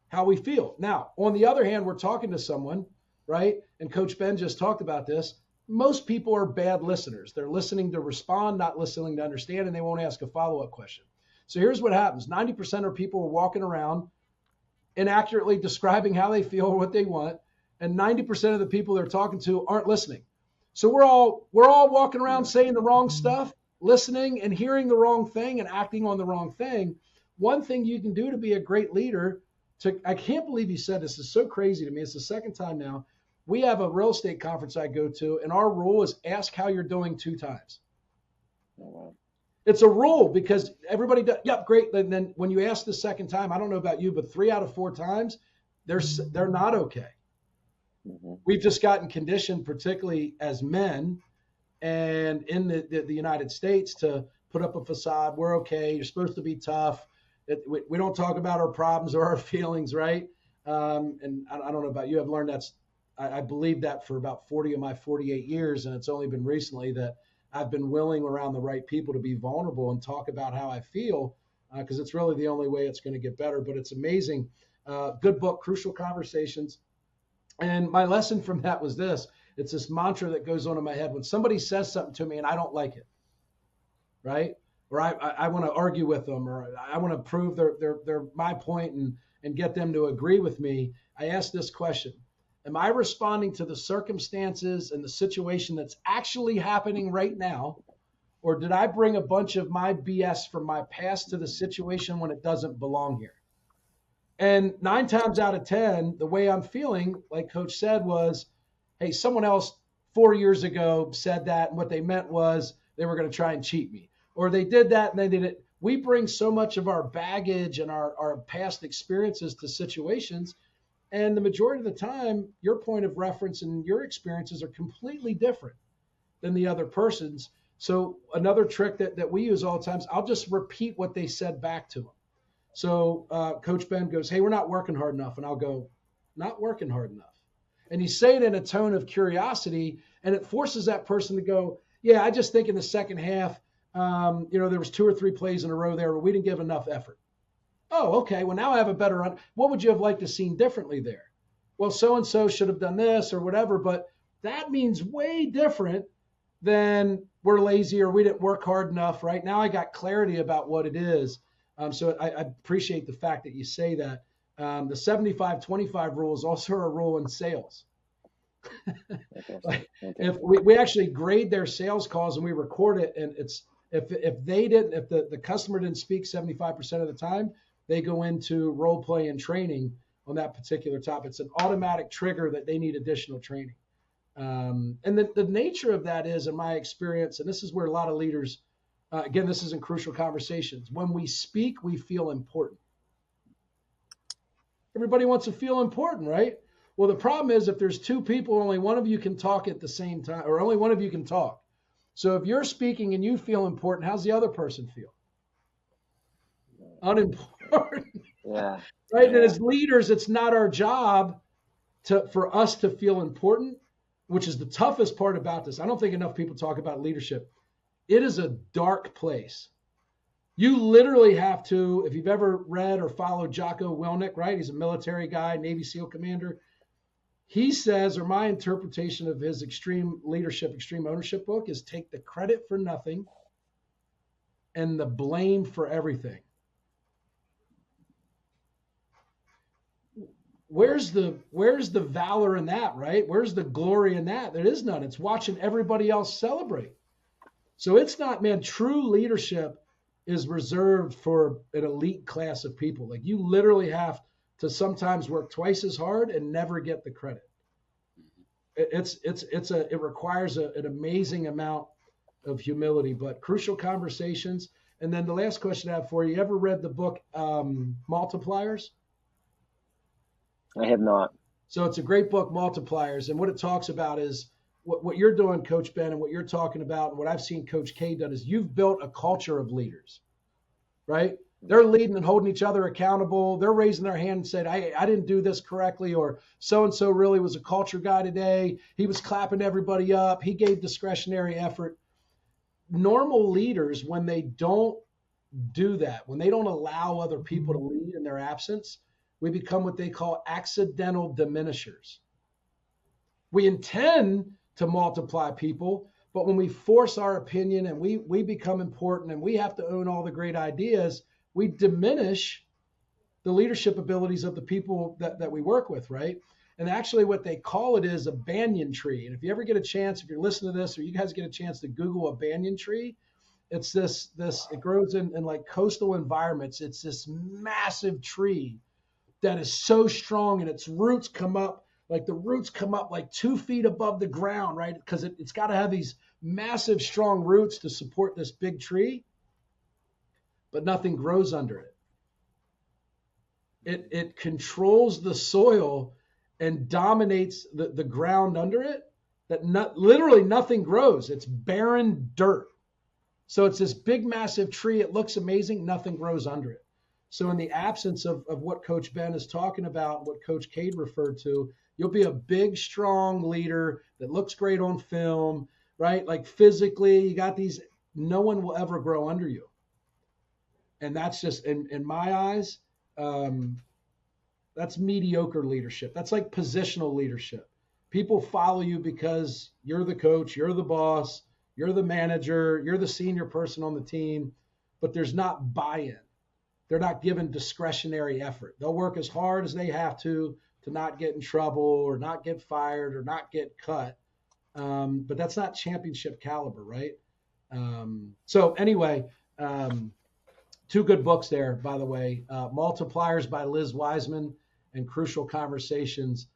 [SPEAKER 1] how we feel. Now, on the other hand, we're talking to someone, right? And Coach Ben just talked about this. Most people are bad listeners. They're listening to respond, not listening to understand, and they won't ask a follow-up question. So here's what happens. 90% of people are walking around inaccurately describing how they feel or what they want, and 90% of the people they're talking to aren't listening. So we're all walking around saying the wrong stuff, listening and hearing the wrong thing and acting on the wrong thing. One thing you can do to be a great leader, I can't believe you said this. It's so crazy to me. It's the second time now. We have a real estate conference I go to, and our rule is ask how you're doing 2 times. It's a rule because everybody does. Yep, great. And then when you ask the second time, I don't know about you, but 3 out of 4 times, they're not okay. Mm-hmm. We've just gotten conditioned, particularly as men and in the United States, to put up a facade. We're okay. You're supposed to be tough. We don't talk about our problems or our feelings, right? And I don't know about you. I've learned I believe that for about 40 of my 48 years, and it's only been recently that I've been willing around the right people to be vulnerable and talk about how I feel, because it's really the only way it's going to get better. But it's amazing. Good book, Crucial Conversations. And my lesson from that was this. It's this mantra that goes on in my head. When somebody says something to me and I don't like it, right? Or I want to argue with them, or I want to prove they're my point and get them to agree with me, I ask this question. Am I responding to the circumstances and the situation that's actually happening right now? Or did I bring a bunch of my BS from my past to the situation when it doesn't belong here? And 9 times out of 10, the way I'm feeling, like Coach said, was, hey, someone else 4 years ago said that, and what they meant was they were going to try and cheat me. Or they did that and they did it. We bring so much of our baggage and our past experiences to situations. And the majority of the time, your point of reference and your experiences are completely different than the other person's. So another trick that we use all the time is I'll just repeat what they said back to them. So Coach Ben goes, hey, we're not working hard enough. And I'll go, not working hard enough. And you say it in a tone of curiosity, and it forces that person to go, yeah, I just think in the second half, there was 2 or 3 plays in a row there where we didn't give enough effort. Oh, okay. Well, now I have a better what would you have liked to seen differently there? Well, so-and-so should have done this or whatever, but that means way different then we're lazy or we didn't work hard enough. Right now, I got clarity about what it is. So I appreciate the fact that you say that. The 75-25 rule is also a rule in sales. Like, if we actually grade their sales calls and we record it, and it's if the customer didn't speak 75% of the time, they go into role play and training on that particular topic. It's an automatic trigger that they need additional training. And the nature of that is, in my experience, and this is where a lot of leaders, again, this is in Crucial Conversations, when we speak, we feel important. Everybody wants to feel important, right? Well, the problem is if there's two people, only one of you can talk at the same time, or only one of you can talk. So if you're speaking and you feel important, how's the other person feel? Unimportant.
[SPEAKER 2] Yeah.
[SPEAKER 1] Right.
[SPEAKER 2] Yeah.
[SPEAKER 1] And as leaders, it's not our job for us to feel important, which is the toughest part about this. I don't think enough people talk about leadership. It is a dark place. You literally have to, if you've ever read or followed Jocko Willink, right? He's a military guy, Navy SEAL commander. He says, or my interpretation of his Extreme Leadership, Extreme Ownership book is take the credit for nothing and the blame for everything. Where's the valor in that, right? Where's the glory in that? There is none. It's watching everybody else celebrate. So it's not, man, true leadership is reserved for an elite class of people. Like you literally have to sometimes work twice as hard and never get the credit. It requires an amazing amount of humility, but Crucial Conversations. And then the last question I have for you ever read the book Multipliers?
[SPEAKER 2] I have not.
[SPEAKER 1] So it's a great book, Multipliers. And what it talks about is what you're doing, Coach Ben, and what you're talking about, and what I've seen Coach K done is you've built a culture of leaders, right? They're leading and holding each other accountable. They're raising their hand and said, I didn't do this correctly, or so-and-so really was a culture guy today. He was clapping everybody up. He gave discretionary effort. Normal leaders, when they don't do that, when they don't allow other people to lead in their absence, we become what they call accidental diminishers. We intend to multiply people, but when we force our opinion and we become important and we have to own all the great ideas, we diminish the leadership abilities of the people that we work with, right? And actually what they call it is a banyan tree. And if you ever get a chance, if you're listening to this or you guys get a chance to Google a banyan tree, it's this it grows in like coastal environments. It's this massive tree that is so strong and its roots come up like 2 feet above the ground, right? Because it's got to have these massive, strong roots to support this big tree, but nothing grows under it. It controls the soil and dominates the ground under it, that literally nothing grows. It's barren dirt. So it's this big, massive tree. It looks amazing. Nothing grows under it. So in the absence of what Coach Ben is talking about, what Coach Cade referred to, you'll be a big, strong leader that looks great on film, right? Like physically, you got these, no one will ever grow under you. And that's just, in my eyes, that's mediocre leadership. That's like positional leadership. People follow you because you're the coach, you're the boss, you're the manager, you're the senior person on the team, but there's not buy-in. They're not given discretionary effort. They'll work as hard as they have to not get in trouble or not get fired or not get cut. But that's not championship caliber, right? So anyway, 2 good books there, by the way. Multipliers by Liz Wiseman and Crucial Conversations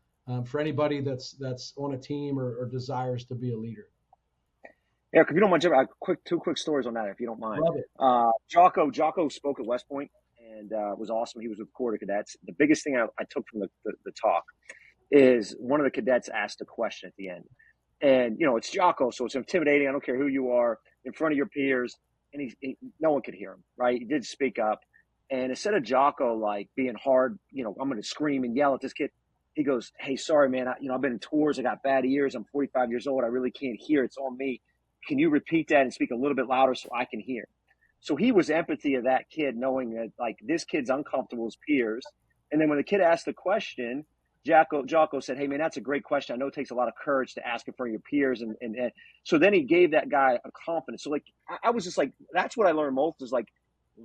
[SPEAKER 1] for anybody that's on a team or desires to be a leader.
[SPEAKER 2] Eric, if you don't mind, two quick stories on that, if you don't mind.
[SPEAKER 1] Love it.
[SPEAKER 2] Jocko spoke at West Point and was awesome. He was with Corps of Cadets. The biggest thing I took from the talk is one of the cadets asked a question at the end. And, it's Jocko, so it's intimidating. I don't care who you are, in front of your peers. And no one could hear him, right? He did speak up. And instead of Jocko, like, being hard, I'm going to scream and yell at this kid, he goes, "Hey, sorry, man. I've been in tours. I got bad ears. I'm 45 years old. I really can't hear. It's on me. Can you repeat that and speak a little bit louder so I can hear?" So he was empathy of that kid, knowing that, like, this kid's uncomfortable as peers. And then when the kid asked the question, Jocko said, "Hey man, that's a great question. I know it takes a lot of courage to ask in front of your peers." And so then he gave that guy a confidence. So like, I was just like, that's what I learned most is like,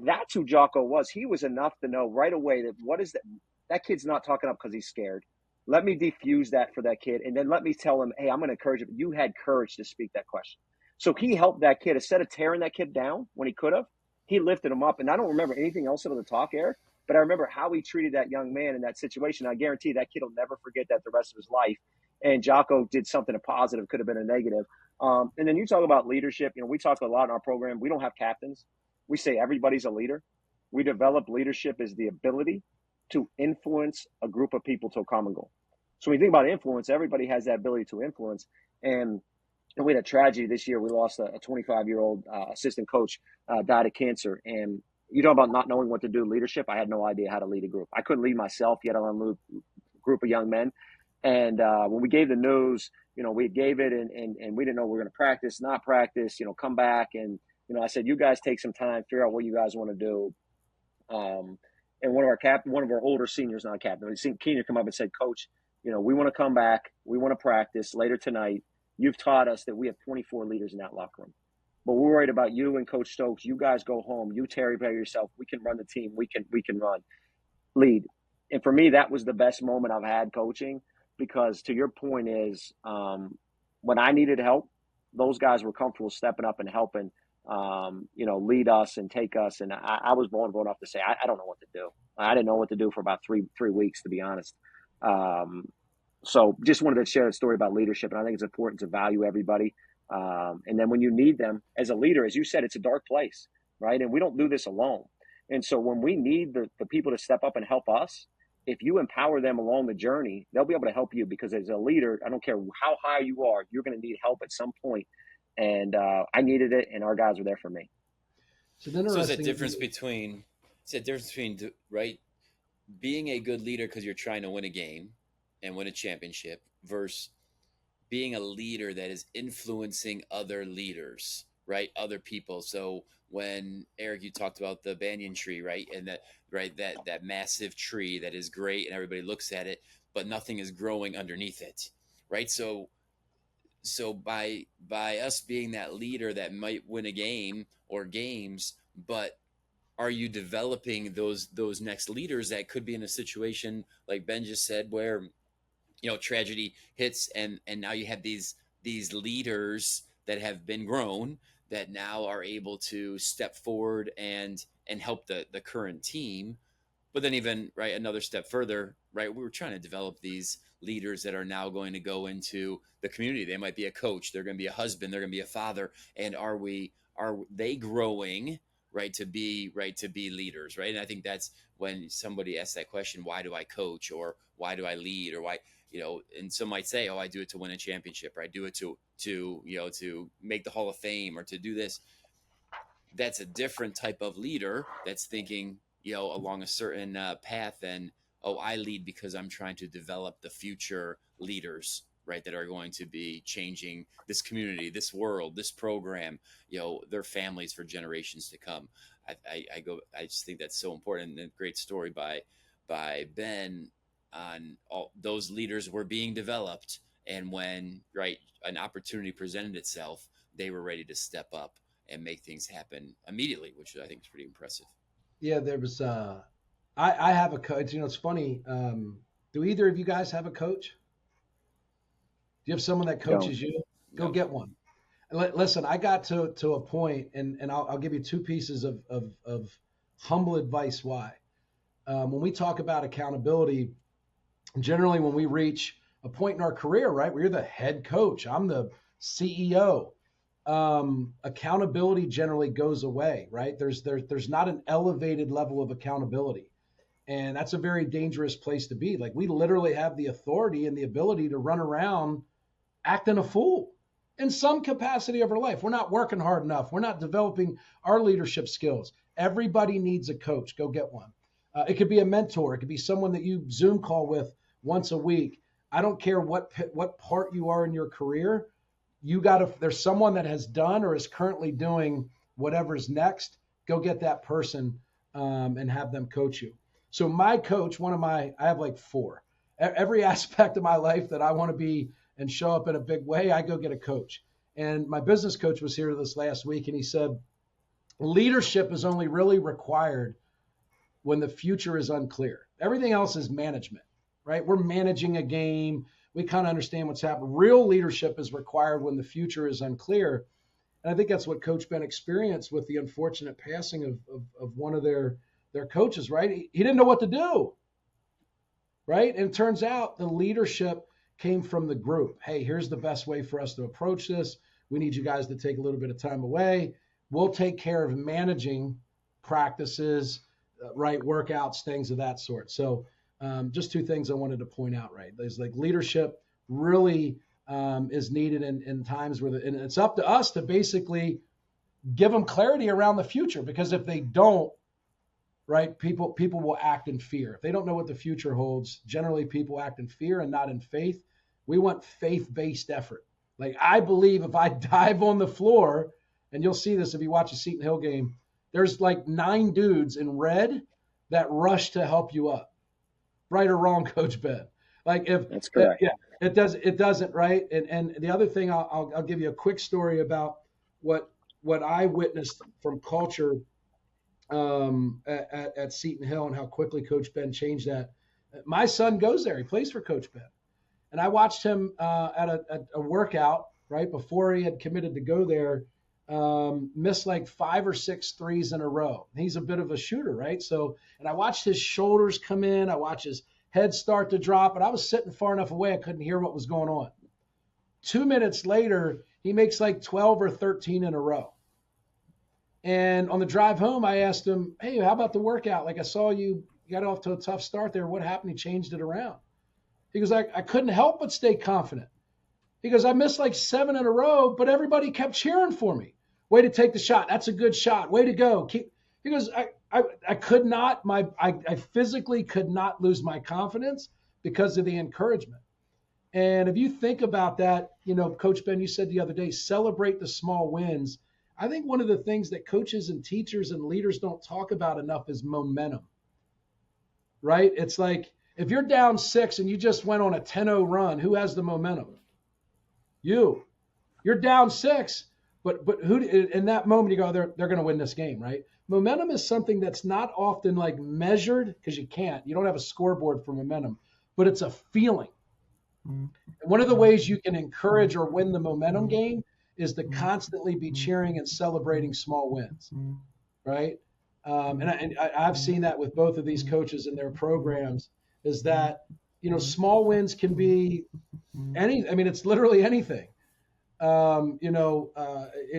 [SPEAKER 2] that's who Jocko was. He was enough to know right away that what is that? That kid's not talking up because he's scared. Let me defuse that for that kid. And then let me tell him, hey, I'm going to encourage him. You had courage to speak that question. So he helped that kid. Instead of tearing that kid down when he could have, he lifted him up. And I don't remember anything else of the talk, Eric, but I remember how he treated that young man in that situation. I guarantee that kid will never forget that the rest of his life. And Jocko did something a positive, could have been a negative. And then you talk about leadership. You know, we talk a lot in our program. We don't have captains. We say everybody's a leader. We develop leadership as the ability to influence a group of people to a common goal. So when you think about influence, everybody has that ability to influence. And we had a tragedy this year. We lost a 25-year-old assistant coach, died of cancer. And you talk about not knowing what to do, leadership. I had no idea how to lead a group. I couldn't lead myself, yet alone lead a group of young men. And when we gave the news, you know, we gave it and we didn't know we were going to practice, not practice, you know, come back. And, you know, I said, you guys take some time, figure out what you guys want to do. And one of our older seniors, not a captain, Keener come up and said, Coach, you know, we want to come back. We want to practice later tonight. You've taught us that we have 24 leaders in that locker room. But we're worried about you and Coach Stokes. You guys go home. You Terry by yourself. We can run the team. We can run, lead. And for me, that was the best moment I've had coaching because to your point is when I needed help, those guys were comfortable stepping up and helping. You know, lead us and take us. And I was vulnerable enough to say, I don't know what to do. I didn't know what to do for about three weeks, to be honest. So just wanted to share a story about leadership. And I think it's important to value everybody. And then when you need them as a leader, as you said, it's a dark place, right? And we don't do this alone. And so when we need the people to step up and help us, if you empower them along the journey, they'll be able to help you because as a leader, I don't care how high you are, you're going to need help at some point. And I needed it, and our guys were there for me.
[SPEAKER 3] So it's a difference between, right, being a good leader because you're trying to win a game and win a championship versus being a leader that is influencing other leaders, right, other people. So when Eric, you talked about the banyan tree, right, and that massive tree that is great and everybody looks at it, but nothing is growing underneath it, right? So by us being that leader that might win a game or games, but are you developing those next leaders that could be in a situation like Ben just said, where, you know, tragedy hits and now you have these leaders that have been grown that now are able to step forward and help the current team. But then even, right, another step further, right, we were trying to develop these leaders that are now going to go into the community. They might be a coach, they're going to be a husband, they're going to be a father. And are they growing, right, to be leaders, right? And I think that's when somebody asks that question, why do I coach, or why do I lead, or why, you know, and some might say, oh, I do it to win a championship, or I do it to you know, to make the Hall of Fame, or to do this. That's a different type of leader that's thinking, you know, along a certain path than, oh, I lead because I'm trying to develop the future leaders, right, that are going to be changing this community, this world, this program, you know, their families for generations to come. I just think that's so important. And a great story by Ben on all those leaders were being developed. And when, right, an opportunity presented itself, they were ready to step up and make things happen immediately, which I think is pretty impressive.
[SPEAKER 1] Yeah, there was. I have a coach. You know, it's funny. Do either of you guys have a coach? Do you have someone that coaches you? Go get one. Listen, I got to a point, and I'll give you two pieces of humble advice. Why? When we talk about accountability, generally when we reach a point in our career, right, where you're the head coach, I'm the CEO. Accountability generally goes away, right? There's not an elevated level of accountability. And that's a very dangerous place to be. Like, we literally have the authority and the ability to run around acting a fool in some capacity of our life. We're not working hard enough. We're not developing our leadership skills. Everybody needs a coach. Go get one. It could be a mentor. It could be someone that you Zoom call with once a week. I don't care what part you are in your career. There's someone that has done or is currently doing whatever's next. Go get that person and have them coach you. So my coach, I have like four. every aspect of my life that I want to be and show up in a big way, I go get a coach. And my business coach was here this last week, and he said, leadership is only really required when the future is unclear. Everything else is management, right? We're managing a game. We kind of understand what's happening. Real leadership is required when the future is unclear. And I think that's what Coach Ben experienced with the unfortunate passing of one of their coaches, right? He didn't know what to do, right? And it turns out the leadership came from the group. Hey, here's the best way for us to approach this. We need you guys to take a little bit of time away. We'll take care of managing practices, right, workouts, things of that sort. So just two things I wanted to point out, right? There's like leadership really is needed in times where and it's up to us to basically give them clarity around the future, because if they don't, right, people will act in fear. If they don't know what the future holds, generally people act in fear and not in faith. We want faith-based effort. Like, I believe if I dive on the floor, and you'll see this if you watch a Seton Hill game, there's like 9 dudes in red that rush to help you up. Right or wrong, Coach Ben? Like, if
[SPEAKER 2] that's correct.
[SPEAKER 1] Yeah, it doesn't, right? And the other thing, I'll give you a quick story about what I witnessed from culture at Seton Hill and how quickly Coach Ben changed that. My son goes there; he plays for Coach Ben, and I watched him at a workout right before he had committed to go there. Missed like 5 or 6 threes in a row. He's a bit of a shooter, right? So, and I watched his shoulders come in. I watched his head start to drop, and I was sitting far enough away I couldn't hear what was going on. 2 minutes later, he makes like 12 or 13 in a row. And on the drive home, I asked him, hey, how about the workout? Like, I saw you got off to a tough start there. What happened? He changed it around. He goes, I couldn't help but stay confident. He goes, I missed like 7 in a row, but everybody kept cheering for me. Way to take the shot. That's a good shot. Way to go. He goes, I could not, I physically could not lose my confidence because of the encouragement. And if you think about that, you know, Coach Ben, you said the other day, celebrate the small wins. I think one of the things that coaches and teachers and leaders don't talk about enough is momentum, right? It's like, if you're down 6 and you just went on a 10-0 run, who has the momentum? You. You're down 6. But who in that moment you go, they're going to win this game, right? Momentum is something that's not often like measured, because you don't have a scoreboard for momentum, but it's a feeling. And one of the ways you can encourage or win the momentum game is to constantly be cheering and celebrating small wins, right? And I've seen that with both of these coaches in their programs, is that, you know, small wins can be it's literally anything.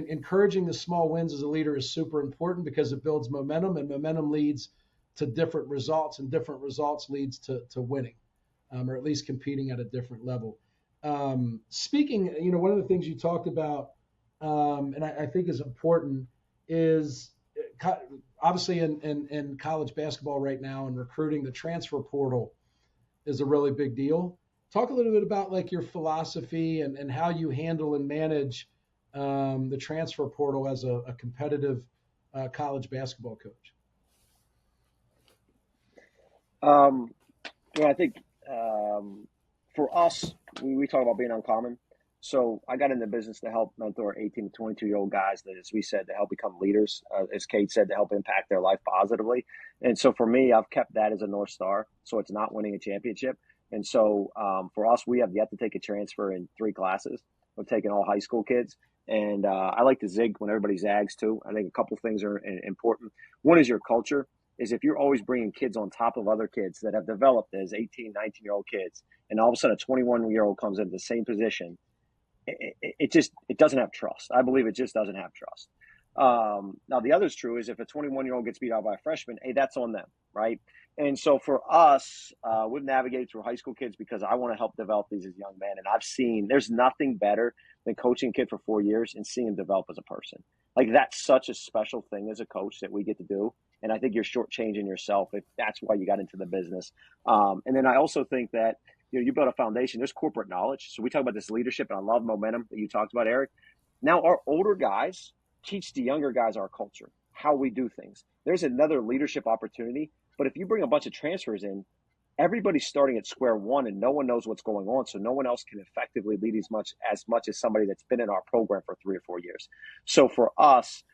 [SPEAKER 1] Encouraging the small wins as a leader is super important because it builds momentum, and momentum leads to different results, and different results leads to winning, or at least competing at a different level. Speaking, you know, one of the things you talked about, and I think is important, is obviously in college basketball right now and recruiting, the transfer portal is a really big deal. Talk a little bit about like your philosophy and how you handle and manage the transfer portal as a competitive college basketball coach.
[SPEAKER 2] I think for us, we talk about being uncommon. So I got in the business to help mentor 18 to 22-year-old guys that, as we said, to help become leaders, as Kate said, to help impact their life positively. And so for me, I've kept that as a North Star. So it's not winning a championship. And so for us, we have yet to take a transfer in 3 classes. We're taking all high school kids. And I like to zig when everybody zags too. I think a couple things are important. One is your culture. Is if you're always bringing kids on top of other kids that have developed as 18, 19-year-old kids, and all of a sudden a 21-year-old comes into the same position, it doesn't have trust. I believe it just doesn't have trust. Now, the other is true is if a 21-year-old gets beat out by a freshman, hey, that's on them, right? And so for us, we've navigated through high school kids because I want to help develop these as young men. And I've seen there's nothing better than coaching a kid for 4 years and seeing him develop as a person. Like, that's such a special thing as a coach that we get to do. And I think you're shortchanging yourself if that's why you got into the business. And then I also think that, you know, you build a foundation. There's corporate knowledge. So we talk about this leadership, and I love momentum that you talked about, Eric. Now our older guys teach the younger guys our culture, how we do things. There's another leadership opportunity. But if you bring a bunch of transfers in, everybody's starting at square one and no one knows what's going on. So no one else can effectively lead as much as somebody that's been in our program for 3 or 4 years. So for us,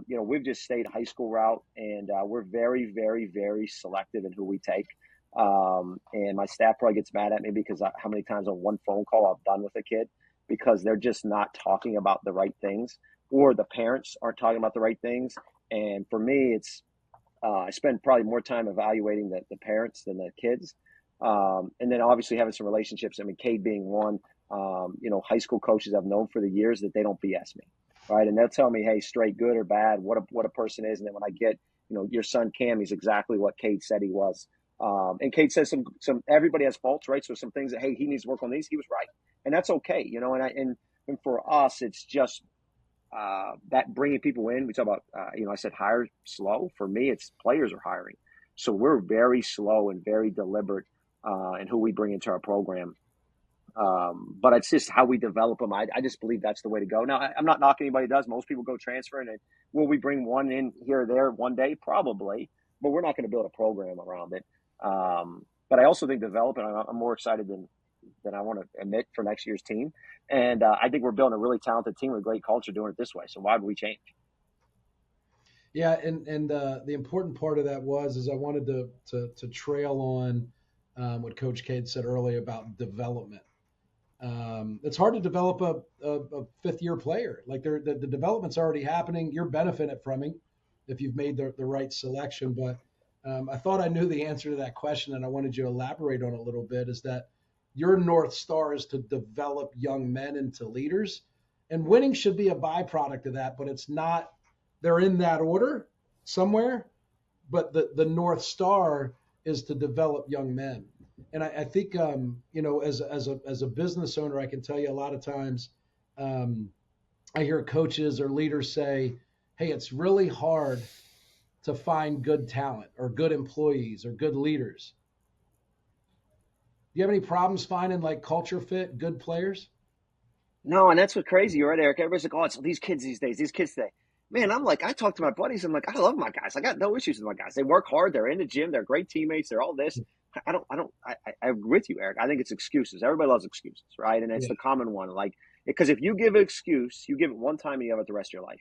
[SPEAKER 2] we've just stayed high school route, and we're very, very, very selective in who we take. And my staff probably gets mad at me because how many times on one phone call I've done with a kid because they're just not talking about the right things, or the parents aren't talking about the right things. And for me, it's I spend probably more time evaluating the parents than the kids. And then obviously having some relationships. I mean, Cade being one, high school coaches I've known for the years that they don't BS me, right? And they'll tell me, hey, straight good or bad, what a person is. And then when I get, your son Cam, he's exactly what Cade said he was. And Cade says some everybody has faults, right? So some things that, hey, he needs to work on these. He was right, and that's okay, And for us, it's just that bringing people in. We talk about, I said hire slow. For me, it's players are hiring, so we're very slow and very deliberate in who we bring into our program. But it's just how we develop them. I just believe that's the way to go. Now, I'm not knocking anybody who does. Most people go transfer, and will we bring one in here or there one day? Probably, but we're not going to build a program around it. But I also think developing, I'm more excited than I want to admit for next year's team. And I think we're building a really talented team with great culture doing it this way. So why would we change?
[SPEAKER 1] Yeah, and the important part of that is I wanted to trail on what Coach Cade said earlier about development. It's hard to develop a fifth-year player. Like the development's already happening. You're benefiting from it if you've made the right selection. But I thought I knew the answer to that question, and I wanted you to elaborate on it a little bit, is that your North Star is to develop young men into leaders. And winning should be a byproduct of that, but it's not. They're in that order somewhere, but the North Star is to develop young men. And I think, as a business owner, I can tell you a lot of times I hear coaches or leaders say, hey, it's really hard to find good talent or good employees or good leaders. Do you have any problems finding like culture fit, good players?
[SPEAKER 2] No, and that's what's crazy. You're right, Eric. Everybody's like, oh, it's these kids these days, these kids today. Man, I'm like, I talk to my buddies. I'm like, I love my guys. I got no issues with my guys. They work hard. They're in the gym. They're great teammates. They're all this. I agree with you, Eric. I think it's excuses. Everybody loves excuses, right? And it's the common one. Like, because if you give an excuse, you give it one time and you have it the rest of your life.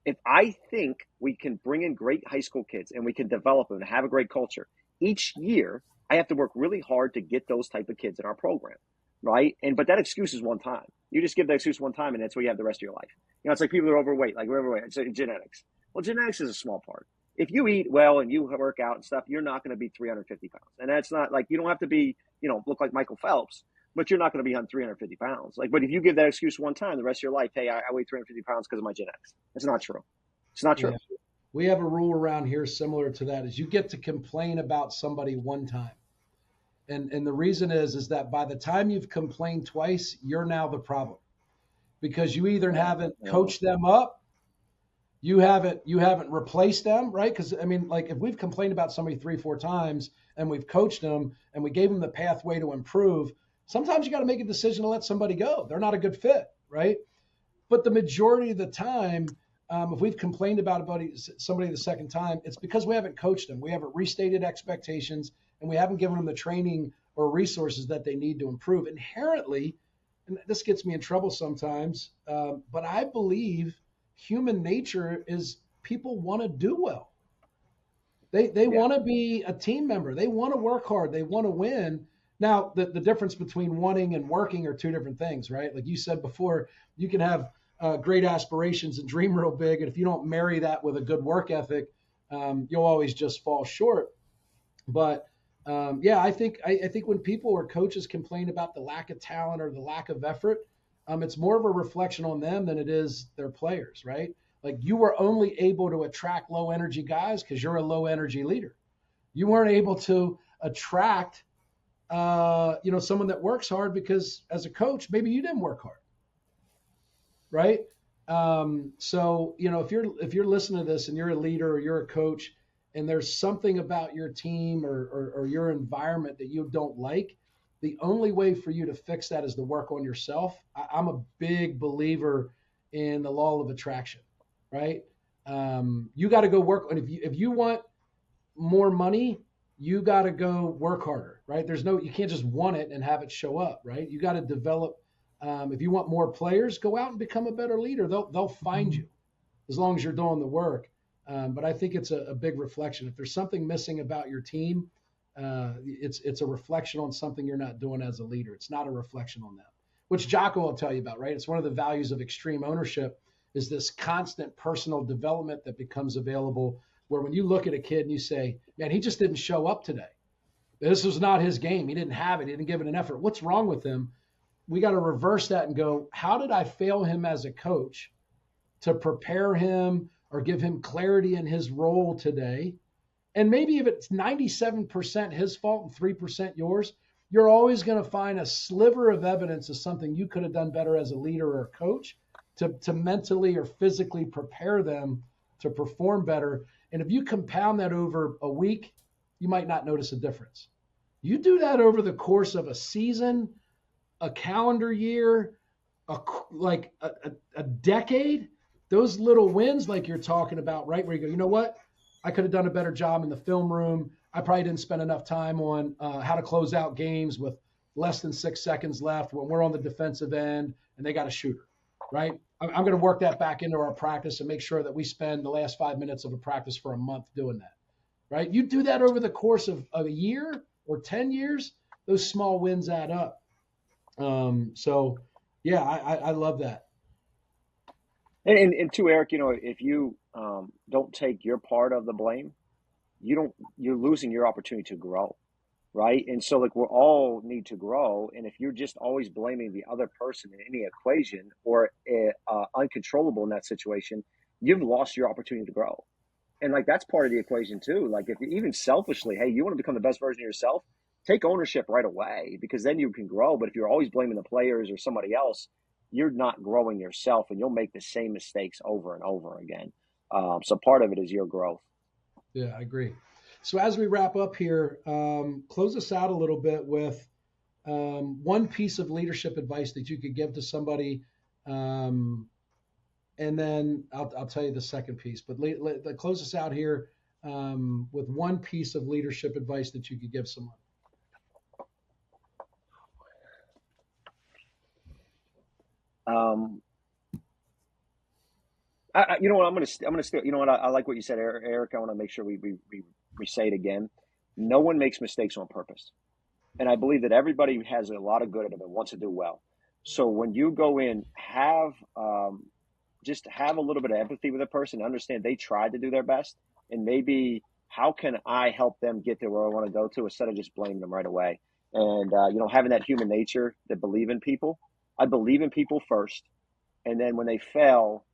[SPEAKER 2] If I think we can bring in great high school kids and we can develop them and have a great culture, each year I have to work really hard to get those type of kids in our program, right? But that excuse is one time. You just give that excuse one time, and that's what you have the rest of your life. It's like people are overweight, like we're overweight. It's like genetics. Well, genetics is a small part. If you eat well and you work out and stuff, you're not going to be 350 pounds. And that's not like, you don't have to be, look like Michael Phelps, but you're not going to be on 350 pounds. But if you give that excuse one time, the rest of your life, hey, I weigh 350 pounds because of my genetics. It's not true. It's not true.
[SPEAKER 1] Yeah. We have a rule around here similar to that, is you get to complain about somebody one time. And the reason is that by the time you've complained twice, you're now the problem, because you either haven't coached them up, you haven't replaced them, right? Because if we've complained about somebody 3-4 times and we've coached them and we gave them the pathway to improve, sometimes you got to make a decision to let somebody go. They're not a good fit, right? But the majority of the time, if we've complained about somebody the second time, it's because we haven't coached them. We haven't restated expectations, and we haven't given them the training or resources that they need to improve. Inherently, and this gets me in trouble sometimes, but I believe human nature is people want to do well. They want to be a team member. They want to work hard. They want to win. Now, the difference between wanting and working are two different things, right? Like you said before, you can have great aspirations and dream real big, and if you don't marry that with a good work ethic, you'll always just fall short. But I think when people or coaches complain about the lack of talent or the lack of effort, it's more of a reflection on them than it is their players, right? Like, you were only able to attract low energy guys because you're a low energy leader. You weren't able to attract, someone that works hard because as a coach, maybe you didn't work hard, right? So if you're listening to this and you're a leader or you're a coach, and there's something about your team or your environment that you don't like, the only way for you to fix that is to work on yourself. I'm a big believer in the law of attraction, right? You got to go work on, if you want more money, you got to go work harder, right? You can't just want it and have it show up, right? You got to develop. If you want more players, go out and become a better leader. They'll find you as long as you're doing the work. But I think it's a big reflection. If there's something missing about your team, it's a reflection on something you're not doing as a leader. It's not a reflection on them, which Jocko will tell you about, right? It's one of the values of extreme ownership is this constant personal development that becomes available where when you look at a kid and you say, man, he just didn't show up today. This was not his game. He didn't have it. He didn't give it an effort. What's wrong with him? We got to reverse that and go, how did I fail him as a coach to prepare him or give him clarity in his role today? And maybe if it's 97% his fault and 3% yours, you're always going to find a sliver of evidence of something you could have done better as a leader or a coach to mentally or physically prepare them to perform better. And if you compound that over a week, you might not notice a difference. You do that over the course of a season, a calendar year, a decade, those little wins like you're talking about, right? Where you go, you know what? I could have done a better job in the film room. I probably didn't spend enough time on how to close out games with less than 6 seconds left when we're on the defensive end and they got a shooter, right? I'm going to work that back into our practice and make sure that we spend the last 5 minutes of a practice for a month doing that, right? You do that over the course of a year or 10 years, those small wins add up. So, yeah, I love that.
[SPEAKER 2] And to Eric, if you don't take your part of the blame, you're losing your opportunity to grow, right? And so like we all need to grow. And if you're just always blaming the other person in any equation or uncontrollable in that situation, you've lost your opportunity to grow. And like that's part of the equation too. Like if you even selfishly, hey, you want to become the best version of yourself, take ownership right away because then you can grow. But if you're always blaming the players or somebody else, you're not growing yourself and you'll make the same mistakes over and over again. So part of it is your growth.
[SPEAKER 1] Yeah, I agree. So as we wrap up here, close us out a little bit with one piece of leadership advice that you could give to somebody. And then I'll tell you the second piece, but close us out here with one piece of leadership advice that you could give someone.
[SPEAKER 2] You know what? I'm gonna still. You know what? I like what you said, Eric. I want to make sure we say it again. No one makes mistakes on purpose, and I believe that everybody has a lot of good in them and wants to do well. So when you go in, just have a little bit of empathy with a person, understand they tried to do their best, and maybe how can I help them get to where I want to go to instead of just blaming them right away. And having that human nature to believe in people. I believe in people first, and then when they fail,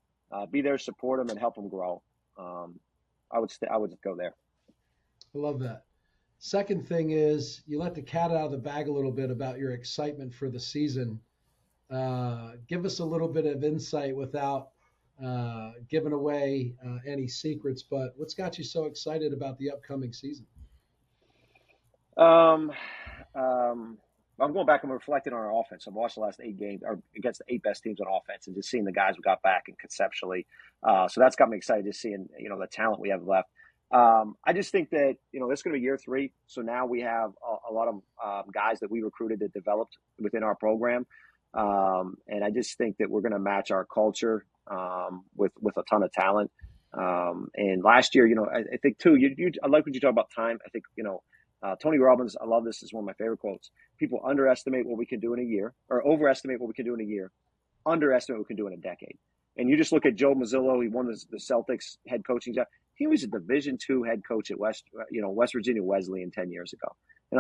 [SPEAKER 2] be there, support them, and help them grow. I would go there.
[SPEAKER 1] I love that. Second thing is you let the cat out of the bag a little bit about your excitement for the season. Give us a little bit of insight without giving away any secrets, but what's got you so excited about the upcoming season?
[SPEAKER 2] I'm going back and reflecting on our offense. I've watched the last 8 games against the 8 best teams on offense and just seeing the guys we got back and conceptually. So that's got me excited just seeing, the talent we have left. I just think that, this is going to be year 3. So now we have a lot of guys that we recruited that developed within our program. And I just think that we're going to match our culture with a ton of talent. And last year, I think too, I like when you talk about time. I think, Tony Robbins, I love this, is one of my favorite quotes. People underestimate what we can do in a year, or overestimate what we can do in a year, underestimate what we can do in a decade. And you just look at Joe Mazzillo, he won the Celtics head coaching job. He was a Division II head coach at West Virginia Wesleyan 10 years ago.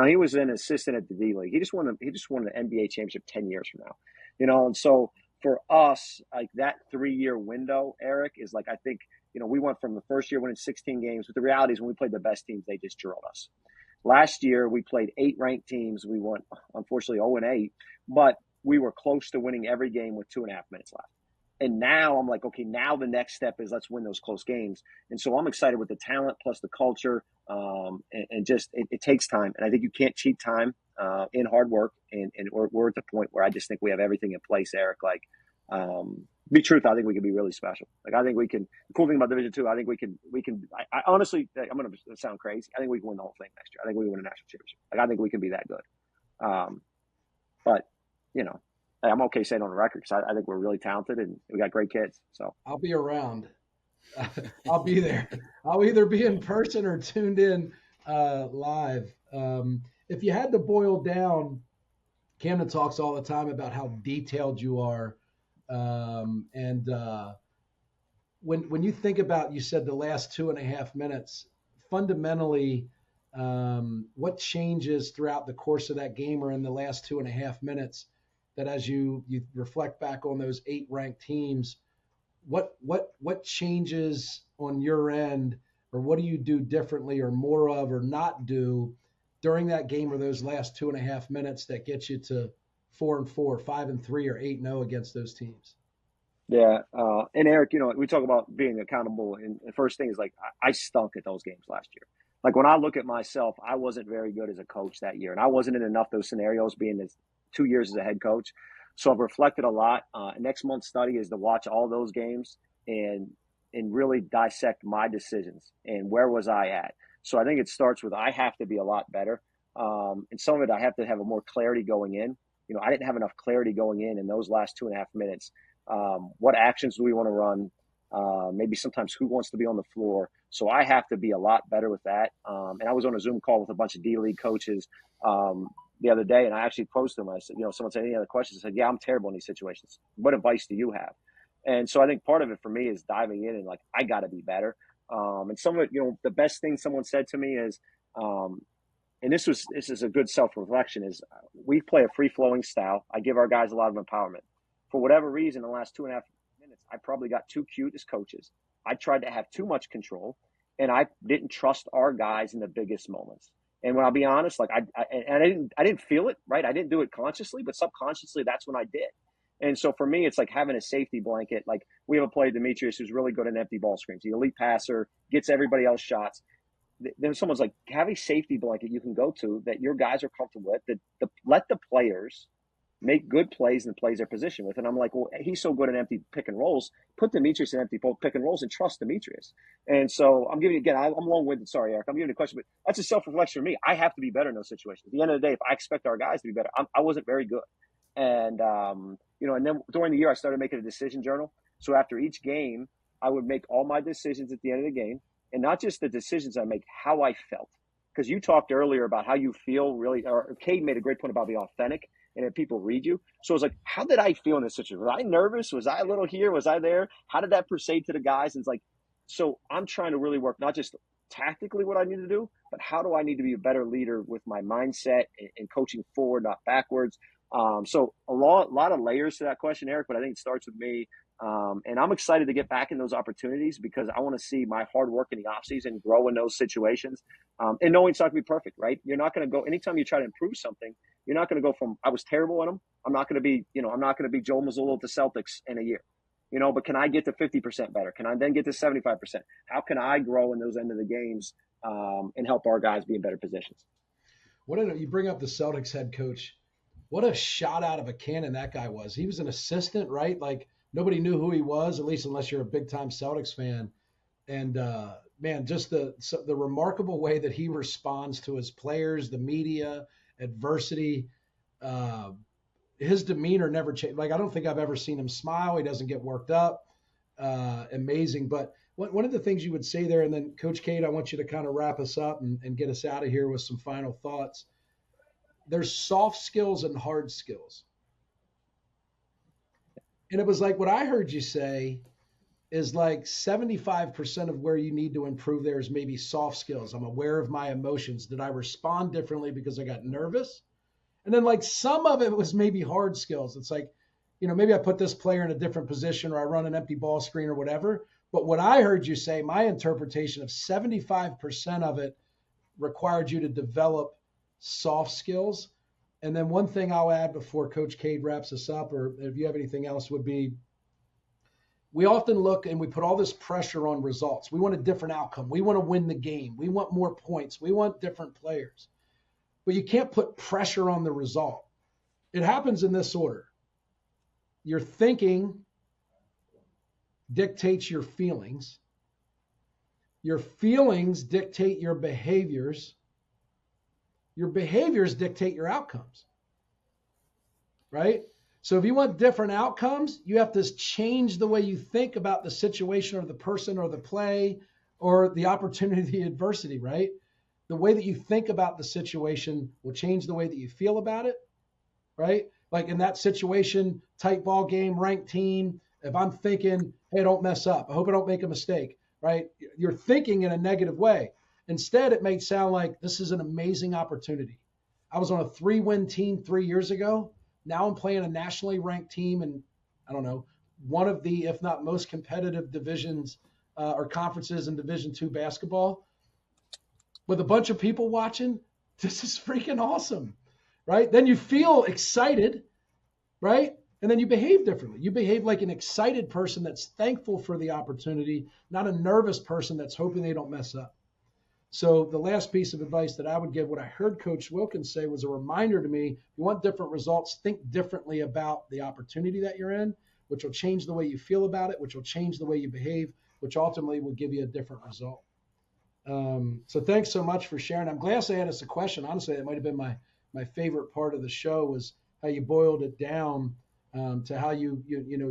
[SPEAKER 2] He was an assistant at the D League. He just won an NBA championship 10 years from now. And so for us, like that 3-year window, Eric, is like, I think, we went from the first year winning 16 games, but the reality is when we played the best teams, they just drilled us. Last year, we played 8 ranked teams. We won, unfortunately, 0-8, but we were close to winning every game with 2.5 minutes left. And now I'm like, okay, now the next step is let's win those close games. And so I'm excited with the talent plus the culture, and just it takes time. And I think you can't cheat time in hard work. And we're at the point where I just think we have everything in place, Eric. Like Be truth, I think we can be really special. Like, I think we can. The cool thing about Division II, I think we can. I honestly, I'm going to sound crazy. I think we can win the whole thing next year. I think we can win a national championship. Like, I think we can be that good. But I'm okay saying on the record because I think we're really talented and we got great kids. So
[SPEAKER 1] I'll be around. I'll be there. I'll either be in person or tuned in live. If you had to boil down, Camden talks all the time about how detailed you are. When you think about, you said the last 2.5 minutes, fundamentally, what changes throughout the course of that game or in the last 2.5 minutes that as you reflect back on those 8 ranked teams, what changes on your end, or what do you do differently or more of or not do during that game or those last 2.5 minutes that gets you to 4-4, 5-3, or 8-0 against those teams?
[SPEAKER 2] Yeah. And Eric, we talk about being accountable. And the first thing is, like, I stunk at those games last year. Like, when I look at myself, I wasn't very good as a coach that year. And I wasn't in enough those scenarios being 2 years as a head coach. So I've reflected a lot. Next month's study is to watch all those games and really dissect my decisions and where was I at. So I think it starts with I have to be a lot better. And some of it I have to have a more clarity going in. I didn't have enough clarity going in those last 2.5 minutes. What actions do we want to run? Maybe sometimes who wants to be on the floor. So I have to be a lot better with that. And I was on a Zoom call with a bunch of D-League coaches the other day, and I actually posed to them. I said, someone said, any other questions? I said, yeah, I'm terrible in these situations. What advice do you have? And so I think part of it for me is diving in and, like, I got to be better. And some of it, the best thing someone said to me is, and this is a good self-reflection, is we play a free-flowing style. I give our guys a lot of empowerment. For whatever reason, in the last 2.5 minutes, I probably got too cute as coaches. I tried to have too much control, and I didn't trust our guys in the biggest moments. And when I'll be honest, like, I didn't feel it, right? I didn't do it consciously, but subconsciously, that's when I did. And so for me, it's like having a safety blanket. Like, we have a player, Demetrius, who's really good at empty ball screens. He's an elite passer, gets everybody else shots. Then someone's like, have a safety blanket you can go to that your guys are comfortable with. Let the players make good plays and the plays they're positioned with. And I'm like, well, he's so good at empty pick and rolls. Put Demetrius in empty pick and rolls and trust Demetrius. And so I'm giving you, again, I'm long-winded. Sorry, Eric. I'm giving you a question, but that's a self-reflection for me. I have to be better in those situations. At the end of the day, if I expect our guys to be better, I wasn't very good. And, and then during the year, I started making a decision journal. So after each game, I would make all my decisions at the end of the game, and not just the decisions I make, how I felt. Because you talked earlier about how you feel really, or Cade made a great point about being authentic and that people read you. So it was like, how did I feel in this situation? Was I nervous? Was I a little here? Was I there? How did that persuade to the guys? And it's like, so I'm trying to really work, not just tactically what I need to do, but how do I need to be a better leader with my mindset and coaching forward, not backwards. So a lot of layers to that question, Eric, but I think it starts with me. And I'm excited to get back in those opportunities because I want to see my hard work in the offseason grow in those situations. And knowing it's not going to be perfect, right? You're not going to go, anytime you try to improve something, you're not going to go from, I was terrible at them. I'm not going to be, I'm not going to be Joe Mazzulla at the Celtics in a year, but can I get to 50% better? Can I then get to 75%? How can I grow in those end of the games and help our guys be in better positions?
[SPEAKER 1] You bring up the Celtics head coach. What a shot out of a cannon that guy was. He was an assistant, right? Like, nobody knew who he was, at least unless you're a big-time Celtics fan. And, man, just the remarkable way that he responds to his players, the media, adversity. His demeanor never changed. Like, I don't think I've ever seen him smile. He doesn't get worked up. Amazing. But one of the things you would say there, and then Coach Cade, I want you to kind of wrap us up and get us out of here with some final thoughts. There's soft skills and hard skills. And it was like what I heard you say is like 75% of where you need to improve there is maybe soft skills. I'm aware of my emotions. Did I respond differently because I got nervous? And then like some of it was maybe hard skills. It's like, maybe I put this player in a different position or I run an empty ball screen or whatever. But what I heard you say, my interpretation of 75% of it required you to develop soft skills. And then one thing I'll add before Coach Cade wraps us up, or if you have anything else, would be we often look and we put all this pressure on results. We want a different outcome. We want to win the game. We want more points. We want different players. But you can't put pressure on the result. It happens in this order. Your thinking dictates your feelings. Your feelings dictate your behaviors. Your behaviors dictate your outcomes, right? So if you want different outcomes, you have to change the way you think about the situation or the person or the play or the opportunity, the adversity, right? The way that you think about the situation will change the way that you feel about it, right? Like in that situation, tight ball game, ranked team, if I'm thinking, hey, don't mess up. I hope I don't make a mistake, right? You're thinking in a negative way. Instead, it may sound like this is an amazing opportunity. I was on a 3-win team 3 years ago. Now I'm playing a nationally ranked team in, I don't know, one of the, if not most competitive divisions or conferences in Division II basketball with a bunch of people watching. This is freaking awesome, right? Then you feel excited, right? And then you behave differently. You behave like an excited person that's thankful for the opportunity, not a nervous person that's hoping they don't mess up. So the last piece of advice that I would give, what I heard Coach Wilkins say was a reminder to me, if you want different results, think differently about the opportunity that you're in, which will change the way you feel about it, which will change the way you behave, which ultimately will give you a different result. So thanks so much for sharing. I'm glad I had us a question. Honestly, that might have been my favorite part of the show was how you boiled it down to how you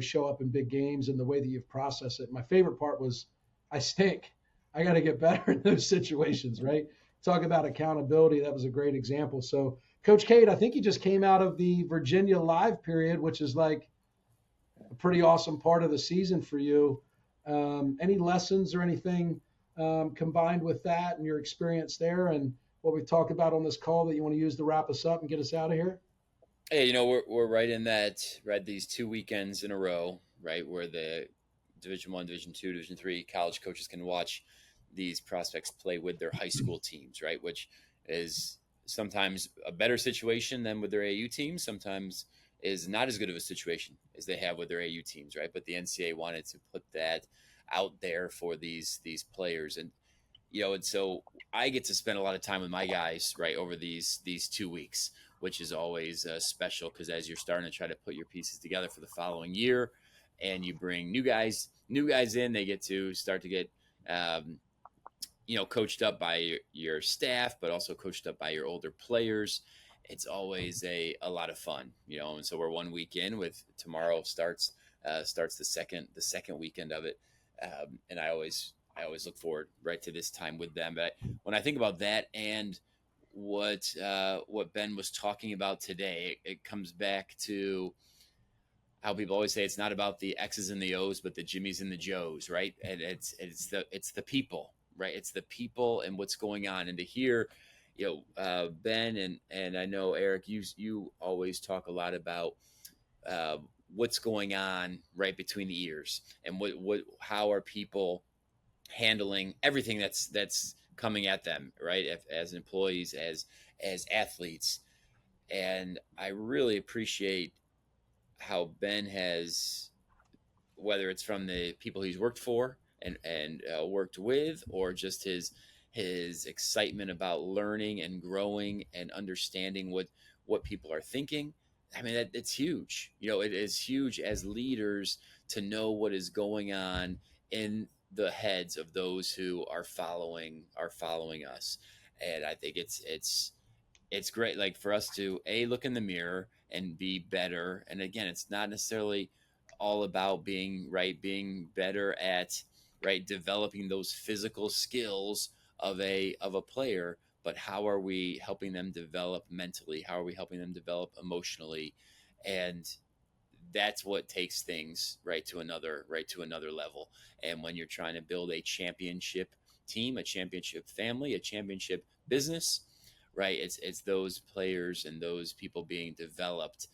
[SPEAKER 1] show up in big games and the way that you've processed it. My favorite part was I stink. I got to get better in those situations, right? Talk about accountability. That was a great example. So, Coach Cade, I think you just came out of the Virginia Live period, which is like a pretty awesome part of the season for you. Any lessons or anything combined with that and your experience there and what we talked about on this call that you want to use to wrap us up and get us out of here?
[SPEAKER 3] Hey, we're right in that, right? These 2 weekends in a row, right, where the Division I, Division II, Division III college coaches can watch these prospects play with their high school teams, right? Which is sometimes a better situation than with their AU teams. Sometimes is not as good of a situation as they have with their AU teams, right? But the NCAA wanted to put that out there for these players, and and so I get to spend a lot of time with my guys, right, over these 2 weeks, which is always special because as you're starting to try to put your pieces together for the following year, and you bring new guys in, they get to start to get coached up by your staff, but also coached up by your older players. It's always a lot of fun, and so we're 1 week in. With tomorrow starts the second weekend of it, and I always look forward right to this time with them. But when I think about that and what Ben was talking about today, it comes back to how people always say it's not about the X's and the O's, but the Jimmys and the Joes, right? And it's the people, right? It's the people and what's going on. And to hear, Ben and I know Eric, you always talk a lot about what's going on right between the ears and how are people handling everything that's coming at them, right? As employees, as athletes. And I really appreciate how Ben has, whether it's from the people he's worked for and worked with, or just his excitement about learning and growing and understanding what people are thinking. I mean, it's huge. It is huge as leaders to know what is going on in the heads of those who are following us. And I think it's great, like, for us to look in the mirror and be better. And again, it's not necessarily all about being better at developing those physical skills of a player, but how are we helping them develop mentally? How are we helping them develop emotionally? And that's what takes things to another level. And when you're trying to build a championship team, a championship family, a championship business, right, it's those players and those people being developed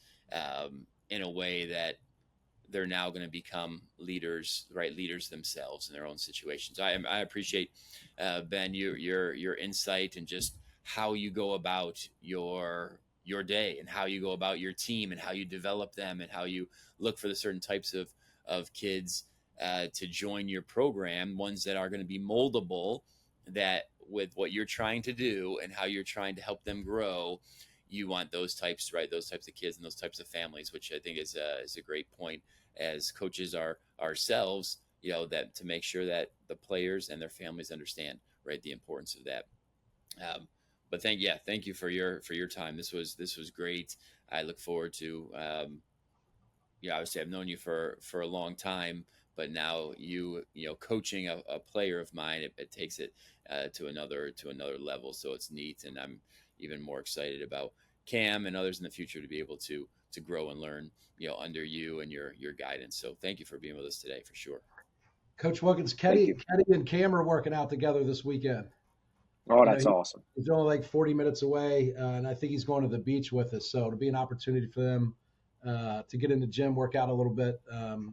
[SPEAKER 3] in a way that they're now going to become leaders themselves in their own situations. I appreciate Ben, your insight and just how you go about your day and how you go about your team and how you develop them and how you look for the certain types of kids to join your program, ones that are going to be moldable, that with what you're trying to do and how you're trying to help them grow, you want those types, right? Those types of kids and those types of families, which I think is a great point as coaches are ourselves, that to make sure that the players and their families understand, right, the importance of that. But thank you for your time. This was great. I look forward to, obviously I've known you for a long time, but now coaching a player of mine, it takes it to another level. So it's neat, and I'm even more excited about Cam and others in the future to be able to grow and learn, under you and your guidance. So thank you for being with us today, for sure.
[SPEAKER 1] Coach Wilkins, Kenny and Cam are working out together this weekend.
[SPEAKER 2] Oh, that's awesome.
[SPEAKER 1] He's only like 40 minutes away, and I think he's going to the beach with us. So it'll be an opportunity for them to get in the gym, work out a little bit.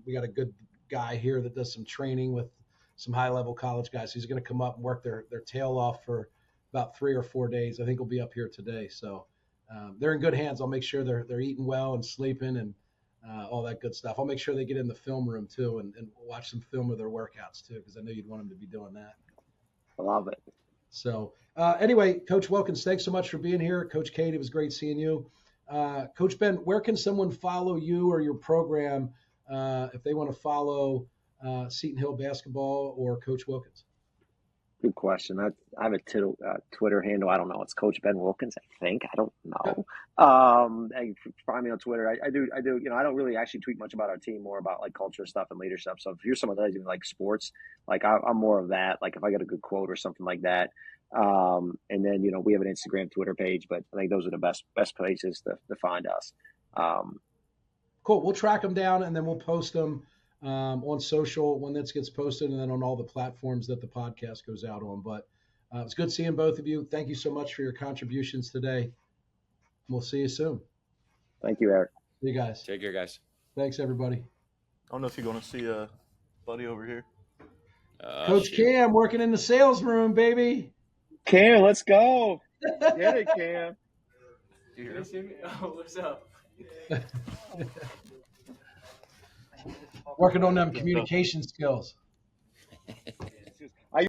[SPEAKER 1] We got a good guy here that does some training with some high-level college guys. He's going to come up and work their tail off for about 3 or 4 days. I think he'll be up here today. So they're in good hands. I'll make sure they're eating well and sleeping and all that good stuff. I'll make sure they get in the film room too and watch some film of their workouts too, because I know you'd want them to be doing that.
[SPEAKER 2] I love it.
[SPEAKER 1] So anyway, Coach Wilkins, thanks so much for being here. Coach Kate, it was great seeing you. Coach Ben, where can someone follow you or your program if they want to follow Seton Hill basketball or Coach Wilkins?
[SPEAKER 2] Good question. I have a Twitter handle. I don't know. It's Coach Ben Wilkins, I think. I don't know. Find me on Twitter. I do. I don't really actually tweet much about our team, more about like culture stuff and leadership. So if you're someone that doesn't like sports, like I'm more of that. Like if I get a good quote or something like that. And then, we have an Instagram, Twitter page, but I think those are the best places to find us.
[SPEAKER 1] Cool. We'll track them down and then we'll post them on social when this gets posted, and then on all the platforms that the podcast goes out on. But it's good seeing both of you. Thank you so much for your contributions today. We'll see you soon.
[SPEAKER 2] Thank you, Eric.
[SPEAKER 1] See you guys.
[SPEAKER 3] Take care, guys.
[SPEAKER 1] Thanks, everybody.
[SPEAKER 4] I don't know if you're going to see Buddy over here.
[SPEAKER 1] Coach Cam working in the sales room, baby.
[SPEAKER 2] Cam, let's go. Get it, Cam.
[SPEAKER 5] You see me? Oh, what's up?
[SPEAKER 1] Working on them communication skills.